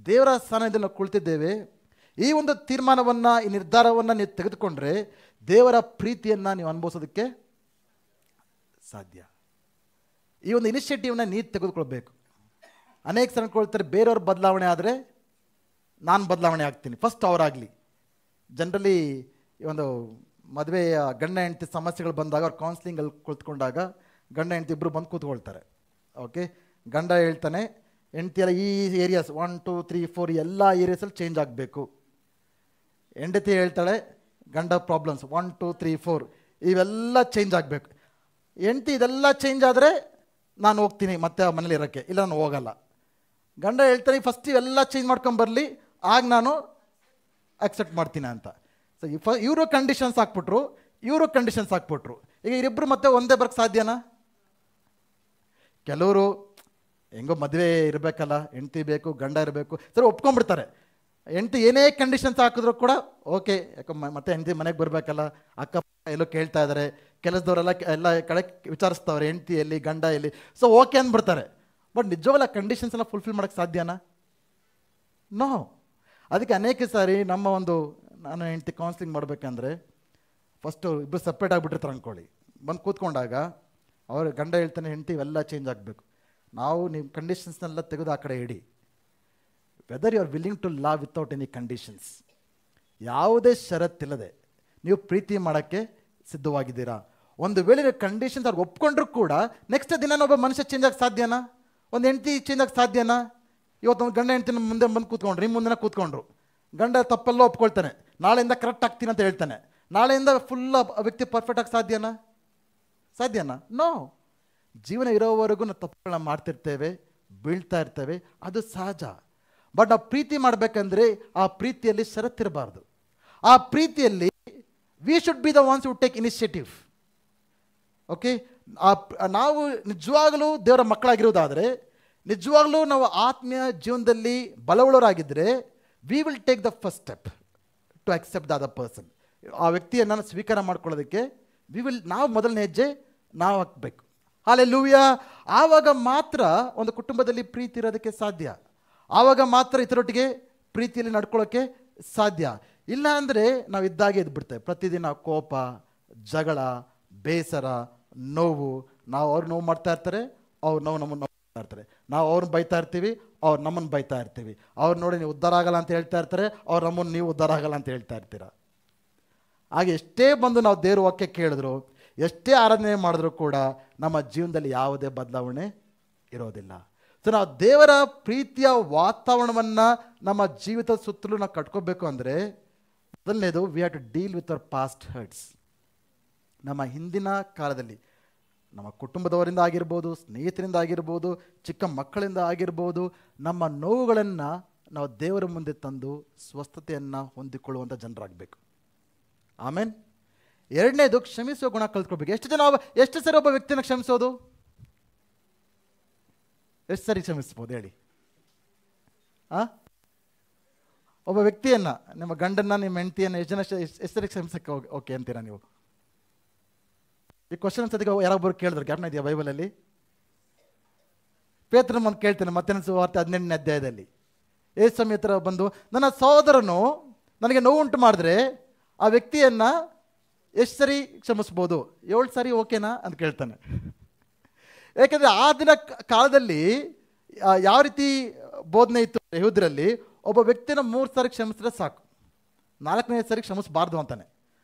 ದೇವರ ಸ್ಥಾನದಲ್ಲಿ ನಾವು ಕುಳಿತಿದ್ದೇವೆ. ಈ ಒಂದು ತೀರ್ಮಾನವನ್ನು, ಈ ನಿರ್ಧಾರವನ್ನು ನೀವು ತೆಗೆದುಕೊಂಡ್ರೆ ದೇವರ ಪ್ರೀತಿಯನ್ನು ನೀವು ಅನುಭವಿಸೋದಕ್ಕೆ ಸಾಧ್ಯ. ಈ ಒಂದು ಇನಿಷಿಯೇಟಿವ್ನ ನೀವು ತೆಗೆದುಕೊಳ್ಬೇಕು. ಅನೇಕ ಸಲ ಅನ್ಕೊಳ್ತಾರೆ ಬೇರೆಯವ್ರ ಬದಲಾವಣೆ ಆದರೆ ನಾನು ಬದಲಾವಣೆ ಆಗ್ತೀನಿ, ಫಸ್ಟ್ ಅವರಾಗಲಿ. ಜನರಲಿ ಒಂದು ಮದುವೆಯ ಗಂಡ ಹೆಂಡತಿ ಸಮಸ್ಯೆಗಳು ಬಂದಾಗ ಅವ್ರು ಕೌನ್ಸಿಲಿಂಗಲ್ಲಿ ಕುಳಿತುಕೊಂಡಾಗ ಗಂಡ ಹೆಂಡತಿ ಇಬ್ಬರು ಬಂದು ಕೂತ್ಕೊಳ್ತಾರೆ. ಓಕೆ, ಗಂಡ ಹೇಳ್ತಾನೆ ಹೆಂಡತಿಯಲ್ಲ ಈ ಏರಿಯಾಸ್ 1 2 3 4 ಎಲ್ಲ ಏರಿಯಾಸಲ್ಲಿ ಚೇಂಜ್ ಆಗಬೇಕು. ಹೆಂಡತಿ ಹೇಳ್ತಾಳೆ ಗಂಡ ಪ್ರಾಬ್ಲಮ್ಸ್ 1 2 3 4 ಇವೆಲ್ಲ ಚೇಂಜ್ ಆಗಬೇಕು. ಹೆಂಡತಿ ಇದೆಲ್ಲ ಚೇಂಜ್ ಆದರೆ ನಾನು ಹೋಗ್ತೀನಿ ಮತ್ತೆ ಆ ಮನೇಲಿ ಇರೋಕ್ಕೆ, ಇಲ್ಲ ನಾನು ಹೋಗಲ್ಲ. ಗಂಡ ಹೇಳ್ತಾನೆ ಫಸ್ಟ್ ಇವೆಲ್ಲ ಚೇಂಜ್ ಮಾಡ್ಕೊಂಬರಲಿ, ಆಗ ನಾನು ಅಕ್ಸೆಪ್ಟ್ ಮಾಡ್ತೀನಿ ಅಂತ. ಸೊ ಇವರು ಕಂಡೀಷನ್ಸ್ ಹಾಕ್ಬಿಟ್ರು, ಇವರು ಕಂಡೀಷನ್ಸ್ ಹಾಕ್ಬಿಟ್ರು. ಈಗ ಇವರಿಬ್ಬರು ಮತ್ತೆ ಒಂದೇ ಬರೋಕ್ಕೆ ಸಾಧ್ಯನಾ? ಕೆಲವರು ಹೆಂಗೋ ಮದುವೆ ಇರಬೇಕಲ್ಲ, ಹೆಂಡತಿ ಬೇಕು ಗಂಡ ಇರಬೇಕು, ಸರಿ ಒಪ್ಕೊಂಡ್ಬಿಡ್ತಾರೆ. ಹೆಂಡತಿ ಏನೇ ಕಂಡೀಷನ್ಸ್ ಹಾಕಿದ್ರು ಕೂಡ ಓಕೆ, ಯಾಕೆ ಮತ್ತೆ ಹೆಂಡತಿ ಮನೆಗೆ ಬರಬೇಕಲ್ಲ, ಅಕ್ಕ ಎಲ್ಲೋ ಕೇಳ್ತಾ ಇದ್ದಾರೆ, ಕೆಲಸದವರೆಲ್ಲ ಎಲ್ಲ ಕಡೆ ವಿಚಾರಿಸ್ತವ್ರೆ ಹೆಂಡತಿ ಎಲ್ಲಿ ಗಂಡ ಎಲ್ಲಿ, ಸೊ ಓಕೆ ಅಂದ್ಬಿಡ್ತಾರೆ. ಬಟ್ ನಿಜವಾಗಲ್ಲ ಕಂಡೀಷನ್ಸ್ ಎಲ್ಲ ಫುಲ್ಫಿಲ್ ಮಾಡೋಕ್ಕೆ ಸಾಧ್ಯನಾ? ನೋ. ಅದಕ್ಕೆ ಅನೇಕ ಸಾರಿ ನಾನು ಹೆಂಡತಿ ಕೌನ್ಸಿಲಿಂಗ್ ಮಾಡಬೇಕಂದ್ರೆ ಫಸ್ಟು ಇಬ್ಬರು ಸಪ್ರೇಟ್ ಆಗಿಬಿಟ್ಟಿರ್ತಾರೆ ಅಂದ್ಕೊಳ್ಳಿ. ಬಂದು ಕೂತ್ಕೊಂಡಾಗ ಅವ್ರ ಗಂಡ ಹೇಳ್ತಾನೆ ಹೆಂಡತಿ ಇವೆಲ್ಲ ಚೇಂಜ್ ಆಗಬೇಕು, ನಾವು ನಿಮ್ಮ ಕಂಡೀಷನ್ಸ್ನೆಲ್ಲ ತೆಗೆದು ಆ ಕಡೆ ಇಡಿ. Whether you are willing to love without any conditions, ಯಾವುದೇ ಷರತ್ತಿಲ್ಲದೆ ನೀವು ಪ್ರೀತಿ ಮಾಡೋಕ್ಕೆ ಸಿದ್ಧವಾಗಿದ್ದೀರಾ. ಒಂದು ವೇಳೆ ಕಂಡೀಷನ್ಸ್ ಅವ್ರು ಒಪ್ಕೊಂಡ್ರೂ ಕೂಡ ನೆಕ್ಸ್ಟ್ ದಿನ ಒಬ್ಬ ಮನುಷ್ಯ ಚೇಂಜ್ ಆಗಿ ಸಾಧ್ಯನಾ? ಒಂದು ಹೆಂಡತಿ ಚೇಂಜ್ ಆಗಿ ಸಾಧ್ಯನಾ? ಇವತ್ತು ಒಂದು ಗಂಡ ಹೆಂಡತಿನ ಮುಂದೆ ಬಂದು ಕೂತ್ಕೊಂಡ್ರು, ನಿಮ್ಮ ಮುಂದೆ ಕೂತ್ಕೊಂಡ್ರು, ಗಂಡ ತಪ್ಪೆಲ್ಲ ಒಪ್ಕೊಳ್ತಾನೆ, ನಾಳೆಯಿಂದ ಕರೆಕ್ಟ್ ಆಗ್ತೀನಿ ಅಂತ ಹೇಳ್ತಾನೆ, ನಾಳೆಯಿಂದ ಫುಲ್ ಆ ವ್ಯಕ್ತಿ ಪರ್ಫೆಕ್ಟ್ ಆಗಿ ಸಾಧ್ಯನಾ? ನೋ. ಜೀವನ ಇರೋವರೆಗೂ ನಾವು ತಪ್ಪುಗಳನ್ನ ಮಾಡ್ತಿರ್ತೇವೆ, ಬೀಳ್ತಾ ಇರ್ತೇವೆ, ಅದು ಸಹಜ. ಬಟ್ ನಾವು ಪ್ರೀತಿ ಮಾಡಬೇಕಂದ್ರೆ ಆ ಪ್ರೀತಿಯಲ್ಲಿ ಷರತ್ತಿರಬಾರ್ದು. ಆ ಪ್ರೀತಿಯಲ್ಲಿ we should be the ones who take initiative. Okay, ನಾವು ನಿಜವಾಗಲೂ ದೇವರ ಮಕ್ಕಳಾಗಿರೋದಾದರೆ, ನಿಜವಾಗ್ಲೂ ನಾವು ಆತ್ಮೀಯ ಜೀವನದಲ್ಲಿ ಬಲವುಳ್ಳವರಾಗಿದ್ದರೆ we will take the first step to accept the other person. ಆ ವ್ಯಕ್ತಿಯನ್ನು ಸ್ವೀಕಾರ ಮಾಡ್ಕೊಳ್ಳೋದಕ್ಕೆ ನಾವು ಮೊದಲನೇ ಹೆಜ್ಜೆ ನಾವು ಹಾಕಬೇಕು. ಹಲ್ಲೆಲೂಯಾ. ಆವಾಗ ಮಾತ್ರ ಒಂದು ಕುಟುಂಬದಲ್ಲಿ ಪ್ರೀತಿ ಇರೋದಕ್ಕೆ ಸಾಧ್ಯ, ಆವಾಗ ಮಾತ್ರ ಇತರೊಟ್ಟಿಗೆ ಪ್ರೀತಿಯಲ್ಲಿ ನಡ್ಕೊಳ್ಳೋಕ್ಕೆ ಸಾಧ್ಯ. ಇಲ್ಲ ಅಂದರೆ ನಾವು ಇದ್ದಾಗೆ ಇದ್ಬಿಡ್ತೇವೆ. ಪ್ರತಿದಿನ ಕೋಪ, ಜಗಳ, ಬೇಸರ, ನೋವು. ನಾವು ಅವ್ರು ನೋವು ಮಾಡ್ತಾ ಇರ್ತಾರೆ, ಅವ್ರು ನಮ್ಮನ್ನು ಮಾಡ್ತಾ ಇರ್ತಾರೆ. ನಾವು ಅವ್ರನ್ನ ಬೈತಾ ಇರ್ತೀವಿ, ಅವ್ರು ನಮ್ಮನ್ನು ಬೈತಾ ಇರ್ತೀವಿ. ಅವ್ರು ನೋಡಿ ನೀವು ಉದ್ಧಾರ ಆಗಲ್ಲ ಅಂತ ಹೇಳ್ತಾ ಇರ್ತಾರೆ, ಅವ್ರು ನಮ್ಮನ್ನು ನೀವು ಉದ್ಧಾರ ಆಗಲ್ಲ ಅಂತ ಹೇಳ್ತಾ ಇರ್ತೀರ. ಹಾಗೆ ಎಷ್ಟೇ ಬಂದು ನಾವು ದೇವ್ರ ವಾಕ್ಯ ಕೇಳಿದ್ರು, ಎಷ್ಟೇ ಆರಾಧನೆ ಮಾಡಿದ್ರು ಕೂಡ ನಮ್ಮ ಜೀವನದಲ್ಲಿ ಯಾವುದೇ ಬದಲಾವಣೆ ಇರೋದಿಲ್ಲ. ಸೊ ನಾವು ದೇವರ ಪ್ರೀತಿಯ ವಾತಾವರಣವನ್ನು ನಮ್ಮ ಜೀವಿತದ ಸುತ್ತಲೂ ನಾವು ಕಟ್ಕೋಬೇಕು ಅಂದರೆ ಮೊದಲನೇದು we have to deal with our past hurts. ನಮ್ಮ ಹಿಂದಿನ ಕಾಲದಲ್ಲಿ ನಮ್ಮ ಕುಟುಂಬದವರಿಂದ ಆಗಿರ್ಬೋದು, ಸ್ನೇಹಿತರಿಂದ ಆಗಿರ್ಬೋದು, ಚಿಕ್ಕ ಮಕ್ಕಳಿಂದ ಆಗಿರ್ಬೋದು, ನಮ್ಮ ನೋವುಗಳನ್ನು ನಾವು ದೇವರ ಮುಂದೆ ತಂದು ಸ್ವಸ್ಥತೆಯನ್ನು ಹೊಂದಿಕೊಳ್ಳುವಂಥ ಜನರಾಗಬೇಕು. ಆಮೇಲೆ ಎರಡನೇದು ಕ್ಷಮಿಸುವ ಗುಣ ಕಲ್ತ್ಕೊಳ್ಬೇಕು. ಎಷ್ಟು ಸರಿ ಒಬ್ಬ ವ್ಯಕ್ತಿನ ಕ್ಷಮಿಸೋದು? ಎಷ್ಟು ಸರಿ ಕ್ಷಮಿಸ್ಬೋದು ಹೇಳಿ? ಒಬ್ಬ ವ್ಯಕ್ತಿಯನ್ನು, ನಿಮ್ಮ ಗಂಡನ್ನ, ನಿಮ್ಮ ಹೆಂಡತಿಯನ್ನು ಎಷ್ಟು ಸರಿ ಕ್ಷಮಿಸಕ್ಕೆ ಓಕೆ ಅಂತೀರಾ ನೀವು? ಈ ಕ್ವಶನ್ ಸದ್ಯಕ್ಕೆ ಯಾರೊಬ್ಬರು ಕೇಳಿದ್ರು, ಜ್ಞಾಪನ ಇದೆಯಾ ಬೈಬಲಲ್ಲಿ? ಪೇತ್ರನ ಬಂದು ಕೇಳ್ತೇನೆ ಮತ್ತೇನು ಸುವಾರ್ತೆ 18ನೇ ಅಧ್ಯಾಯದಲ್ಲಿ. ಯೇಸು ಸ್ವಾಮಿ ಹತ್ರ ಬಂದು, ನನ್ನ ಸಹೋದರನು ನನಗೆ ನೋವುಂಟು ಮಾಡಿದ್ರೆ ಆ ವ್ಯಕ್ತಿಯನ್ನು ಎಷ್ಟು ಸರಿ ಕ್ಷಮಿಸ್ಬೋದು? 7 ಸರಿ ಓಕೆನಾ ಅಂತ ಕೇಳ್ತಾನೆ. ಯಾಕೆಂದರೆ ಆ ದಿನ ಕಾಲದಲ್ಲಿ ಯಾವ ರೀತಿ ಬೋಧನೆ ಇತ್ತು ಯಹೂದ್ಯರಲ್ಲಿ, ಒಬ್ಬ ವ್ಯಕ್ತಿನ 3 ಸಾರಿ ಕ್ಷಮಿಸಿದ್ರೆ ಸಾಕು, 4ನೇ ಸರಿ ಕ್ಷಮಿಸಬಾರ್ದು ಅಂತಾನೆ.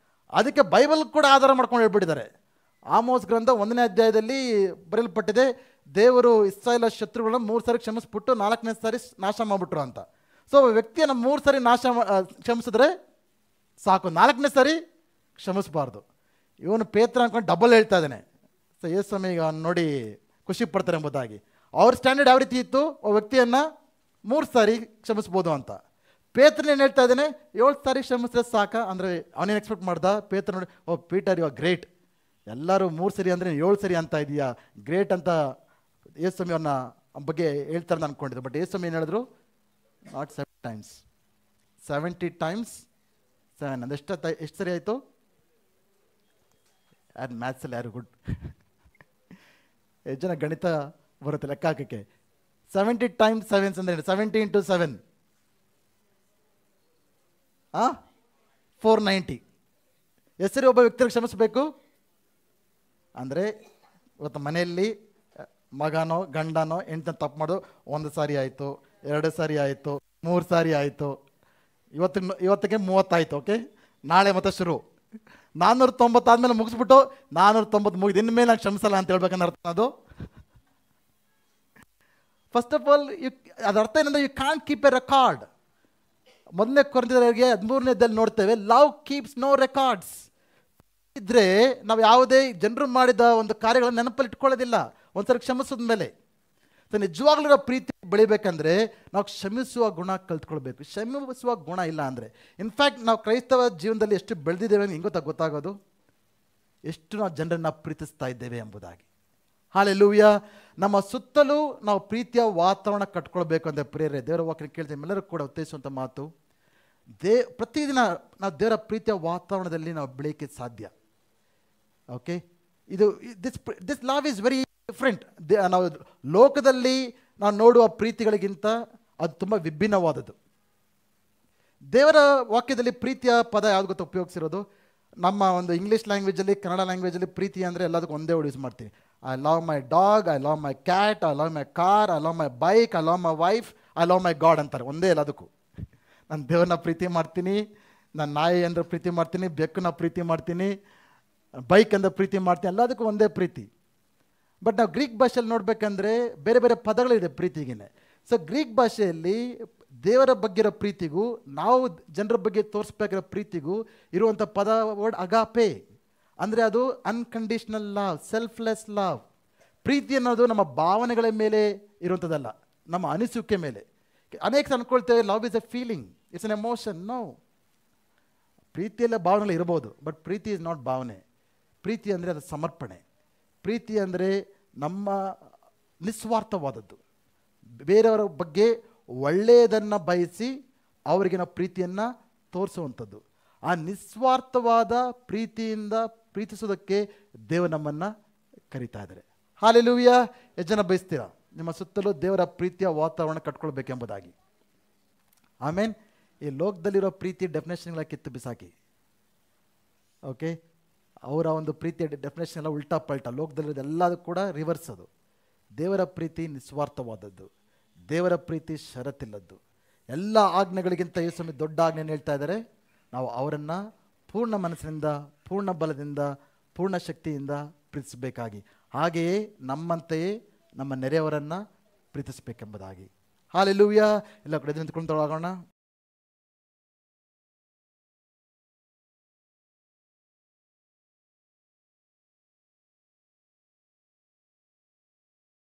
ಅದಕ್ಕೆ ಬೈಬಲ್ ಕೂಡ ಆಧಾರ ಮಾಡ್ಕೊಂಡು ಹೇಳ್ಬಿಟ್ಟಿದ್ದಾರೆ. ಆಮೋಸ್ ಗ್ರಂಥ 1ನೇ ಅಧ್ಯಾಯದಲ್ಲಿ ಬರೆಯಲ್ಪಟ್ಟಿದೆ, ದೇವರು ಇಸ್ರಾಯೇಲ್ ಶತ್ರುಗಳನ್ನ 3 ಸಾರಿ ಕ್ಷಮಿಸ್ಬಿಟ್ಟು 4ನೇ ಸಾರಿ ನಾಶ ಮಾಡಿಬಿಟ್ರು ಅಂತ. ಸೊ ಒಬ್ಬ ವ್ಯಕ್ತಿಯನ್ನು 3 ಸಾರಿ ಕ್ಷಮಿಸಿದ್ರೆ ಸಾಕು, 4ನೇ ಸಾರಿ ಕ್ಷಮಿಸಬಾರ್ದು. ಇವನು ಪೇತ್ರ ಅಂದ್ಕೊಂಡು ಡಬಲ್ ಹೇಳ್ತಾ ಇದ್ದಾನೆ. ಸೊ ಯೇಸು ಸ್ವಾಮಿ ಈಗ ನೋಡಿ ಖುಷಿ ಪಡ್ತಾರೆ ಎಂಬುದಾಗಿ. ಅವ್ರ ಸ್ಟ್ಯಾಂಡರ್ಡ್ ಯಾವ ರೀತಿ ಇತ್ತು? ಒಬ್ಬ ವ್ಯಕ್ತಿಯನ್ನು 3 ಸಾರಿ ಕ್ಷಮಿಸ್ಬೋದು ಅಂತ. ಪೇತ್ರನ ಏನು ಹೇಳ್ತಾ ಇದ್ದಾನೆ? 7 ಸಾರಿ ಕ್ಷಮಿಸಿದ್ರೆ ಸಾಕ ಅಂದರೆ ಅವನೇನು ಎಕ್ಸ್ಪೆಕ್ಟ್ ಮಾಡ್ದ? ಪೇತ್ರ ನೋಡಿ, ಓ ಪೀಟರ್ ಯು ಆರ್ ಗ್ರೇಟ್, ಎಲ್ಲರೂ 3 ಸರಿ ಅಂದರೆ 7 ಸರಿ ಅಂತ ಇದೆಯಾ, ಗ್ರೇಟ್ ಅಂತ ಯೇಸು ಸ್ವಾಮಿ ಅವ್ರನ್ನ ಬಗ್ಗೆ ಹೇಳ್ತಾರೆ ಅಂತ ಅಂದ್ಕೊಂಡಿದ್ರು. ಬಟ್ ಯೇಸು ಸ್ವಾಮಿ ಏನು ಹೇಳಿದ್ರು? Not 7 times, 70 times 7. ಅಂದ್ರೆ ಎಷ್ಟು ಸರಿ ಆಯಿತು? ಯಾರು ಮ್ಯಾಥ್ಸಲ್ಲಿ ಯಾರು ಗುಡ್? ಎಷ್ಟು ಜನ ಗಣಿತ ಬರುತ್ತೆ ಲೆಕ್ಕ ಹಾಕೋಕ್ಕೆ? 70 times 7 ಅಂದರೆ 70 into 7 490. ಎಷ್ಟು ಸರಿ ಒಬ್ಬ ವ್ಯಕ್ತಿಗೆ ಕ್ಷಮಿಸಬೇಕು ಅಂದರೆ, ಇವತ್ತು ಮನೆಯಲ್ಲಿ ಮಗನೋ ಗಂಡನೋ ಹೆಂಡತಿ ತಪ್ಪು ಮಾಡೋದು 1 ಸಾರಿ ಆಯಿತು, 2 ಸಾರಿ ಆಯಿತು, 3 ಸಾರಿ ಆಯಿತು, ಇವತ್ತಿಗೆ 30 ಆಯಿತು. ಓಕೆ, ನಾಳೆ ಮತ್ತೆ ಶುರು. 490 ಆದಮೇಲೆ ಮುಗಿಸ್ಬಿಟ್ಟು 490 ಮುಗಿದು ಇನ್ಮೇಲೆ ನಾನು ಕ್ಷಮಿಸಲ್ಲ ಅಂತ ಹೇಳ್ಬೇಕನ್ನ ಅರ್ಥ ಅದು. ಫಸ್ಟ್ ಆಫ್ ಆಲ್ ಅದರ ಅರ್ಥ ಏನಂದರೆ you can't keep a record. ಮೊದಲನೇ ಕೊರಿಂಥದವರಿಗೆ 13ನೇದಲ್ಲಿ ನೋಡ್ತೇವೆ, ಲವ್ ಕೀಪ್ಸ್ ನೋ ರೆಕಾರ್ಡ್ಸ್. ಇದ್ರೆ ನಾವು ಯಾವುದೇ ಜನರು ಮಾಡಿದ ಒಂದು ಕಾರ್ಯಗಳನ್ನು ನೆನಪಲ್ಲಿ ಇಟ್ಕೊಳ್ಳೋದಿಲ್ಲ ಒಂದ್ಸರಿ ಕ್ಷಮಿಸಿದ ಮೇಲೆ. ನಿಜವಾಗ್ಲೂ ಪ್ರೀತಿ ಬೆಳಿಬೇಕಂದ್ರೆ ನಾವು ಕ್ಷಮಿಸುವ ಗುಣ ಕಲ್ತ್ಕೊಳ್ಬೇಕು. ಕ್ಷಮಿಸುವ ಗುಣ ಇಲ್ಲ ಅಂದರೆ, ಇನ್ಫ್ಯಾಕ್ಟ್ ನಾವು ಕ್ರೈಸ್ತವ ಜೀವನದಲ್ಲಿ ಎಷ್ಟು ಬೆಳೆದಿದ್ದೇವೆ ಅಂತ ಹೆಂಗೆ ಗೊತ್ತಾಗೋದು, ಎಷ್ಟು ನಾವು ಜನರನ್ನು ಪ್ರೀತಿಸ್ತಾ ಇದ್ದೇವೆ ಎಂಬುದಾಗಿ. ಹಲ್ಲೆಲೂಯಾ. ನಮ್ಮ ಸುತ್ತಲೂ ನಾವು ಪ್ರೀತಿಯ ವಾತಾವರಣ ಕಟ್ಕೊಳ್ಬೇಕು ಅಂದರೆ ಪ್ರೇರೆ ದೇವರ ವಾಕ್ಯ ಕೇಳ್ತೇವೆ. ಎಲ್ಲರೂ ಕೂಡ ಉತ್ತೇಜಿಸುವಂಥ ಮಾತು, ಪ್ರತಿದಿನ ನಾವು ದೇವರ ಪ್ರೀತಿಯ ವಾತಾವರಣದಲ್ಲಿ ನಾವು ಬೆಳೆಯೋಕ್ಕೆ ಸಾಧ್ಯ. ಓಕೆ, ಇದು this love is very different. ನಾವು ಲೋಕದಲ್ಲಿ ನಾವು ನೋಡುವ ಪ್ರೀತಿಗಳಿಗಿಂತ ಅದು ತುಂಬ ವಿಭಿನ್ನವಾದದ್ದು. ದೇವರ ವಾಕ್ಯದಲ್ಲಿ ಪ್ರೀತಿಯ ಪದ ಯಾವ್ದು ಗೊತ್ತ ಉಪಯೋಗಿಸಿರೋದು, ನಮ್ಮ ಒಂದು ಇಂಗ್ಲೀಷ್ ಲ್ಯಾಂಗ್ವೇಜಲ್ಲಿ, ಕನ್ನಡ ಲ್ಯಾಂಗ್ವೇಜಲ್ಲಿ ಪ್ರೀತಿ ಅಂದರೆ ಎಲ್ಲದಕ್ಕೂ ಒಂದೇ ವರ್ಡ್ ಯೂಸ್ ಮಾಡ್ತೀವಿ. I love my dog, I love my cat, I love my car, I love my bike, I love my wife, I love my god ಅಂತಾರೆ. ಒಂದೇ ಎಲ್ಲದಕ್ಕೂ. ನಾನು ದೇವ್ರನ್ನ ಪ್ರೀತಿ ಮಾಡ್ತೀನಿ, ನಾನು ನಾಯಿ ಅಂದರೆ ಪ್ರೀತಿ ಮಾಡ್ತೀನಿ, ಬೆಕ್ಕನ್ನ ಪ್ರೀತಿ ಮಾಡ್ತೀನಿ, ಬೈಕ್ ಅಂದರೆ ಪ್ರೀತಿ ಮಾಡ್ತೀನಿ, ಎಲ್ಲದಕ್ಕೂ ಒಂದೇ ಪ್ರೀತಿ. ಬಟ್ ನಾವು ಗ್ರೀಕ್ ಭಾಷೆಯಲ್ಲಿ ನೋಡಬೇಕಂದ್ರೆ ಬೇರೆ ಬೇರೆ ಪದಗಳಿದೆ ಪ್ರೀತಿಗೆ. ಸೊ ಗ್ರೀಕ್ ಭಾಷೆಯಲ್ಲಿ ದೇವರ ಬಗ್ಗೆ ಇರೋ ಪ್ರೀತಿಗೂ ನಾವು ಜನರ ಬಗ್ಗೆ ತೋರಿಸ್ಬೇಕಾಗಿರೋ ಪ್ರೀತಿಗೂ ಇರುವಂಥ ಪದ ವರ್ಡ್ ಅಗಾಪೆ. ಅಂದರೆ ಅದು ಅನ್ಕಂಡೀಷ್ನಲ್ ಲವ್, ಸೆಲ್ಫ್ಲೆಸ್ ಲವ್. ಪ್ರೀತಿ ಅನ್ನೋದು ನಮ್ಮ ಭಾವನೆಗಳ ಮೇಲೆ ಇರುವಂಥದ್ದಲ್ಲ, ನಮ್ಮ ಅನಿಸಿಕೆ ಮೇಲೆ. ಅನೇಕ ಅನ್ಕೊಳ್ತೇವೆ love is a feeling, it's an emotion. No, ಪ್ರೀತಿಯಲ್ಲೇ ಭಾವನೆಗಳು ಇರ್ಬೋದು, ಬಟ್ ಪ್ರೀತಿ ಇಸ್ ನಾಟ್ ಭಾವನೆ. ಪ್ರೀತಿ ಅಂದರೆ ಅದು ಸಮರ್ಪಣೆ. ಪ್ರೀತಿ ಅಂದರೆ ನಮ್ಮ ನಿಸ್ವಾರ್ಥವಾದದ್ದು, ಬೇರೆಯವರ ಬಗ್ಗೆ ಒಳ್ಳೆಯದನ್ನು ಬಯಸಿ ಅವರಿಗೆ ನಾವು ಪ್ರೀತಿಯನ್ನು ತೋರಿಸುವಂಥದ್ದು. ಆ ನಿಸ್ವಾರ್ಥವಾದ ಪ್ರೀತಿಯಿಂದ ಪ್ರೀತಿಸೋದಕ್ಕೆ ದೇವರು ನಮ್ಮನ್ನು ಕರೀತಾ ಇದ್ದಾರೆ. ಹಲ್ಲೆಲೂಯಾ. ಎಷ್ಟು ಜನ ಬಯಸ್ತೀರಾ ನಿಮ್ಮ ಸುತ್ತಲೂ ದೇವರ ಪ್ರೀತಿಯ ವಾತಾವರಣ ಕಟ್ಕೊಳ್ಬೇಕೆಂಬುದಾಗಿ? ಆಮೇನ್. ಈ ಲೋಕದಲ್ಲಿರೋ ಪ್ರೀತಿ ಡೆಫಿನೇಷನ್ಗಳ ಕಿತ್ತು ಬಿಸಾಕಿ. ಓಕೆ, ಅವರ ಒಂದು ಪ್ರೀತಿಯ ಡೆಫಿನೇಷನ್ ಎಲ್ಲ ಉಲ್ಟಾ ಪಲ್ಟಾ. ಲೋಕದಲ್ಲಿರೋದು ಎಲ್ಲದೂ ಕೂಡ ರಿವರ್ಸ್. ಅದು ದೇವರ ಪ್ರೀತಿ ನಿಸ್ವಾರ್ಥವಾದದ್ದು, ದೇವರ ಪ್ರೀತಿ ಷರತ್ತಿಲ್ಲದ್ದು. ಎಲ್ಲ ಆಜ್ಞೆಗಳಿಗಿಂತ ಯೇಸು ದೊಡ್ಡ ಆಜ್ಞೆಯನ್ನು ಹೇಳ್ತಾ ಇದ್ದಾರೆ, ನಾವು ಅವರನ್ನು ಪೂರ್ಣ ಮನಸ್ಸಿನಿಂದ, ಪೂರ್ಣ ಬಲದಿಂದ, ಪೂರ್ಣ ಶಕ್ತಿಯಿಂದ ಪ್ರೀತಿಸಬೇಕಾಗಿ, ಹಾಗೆಯೇ ನಮ್ಮಂತೆಯೇ ನಮ್ಮ ನೆರೆಯವರನ್ನು ಪ್ರೀತಿಸಬೇಕೆಂಬುದಾಗಿ. ಹಲ್ಲೆಲೂಯಾ. ಎಲ್ಲ ಕಡೆ ನಿಂತ್ಕೊಂಡು ತೊಗೊಳ್ಳೋಣ.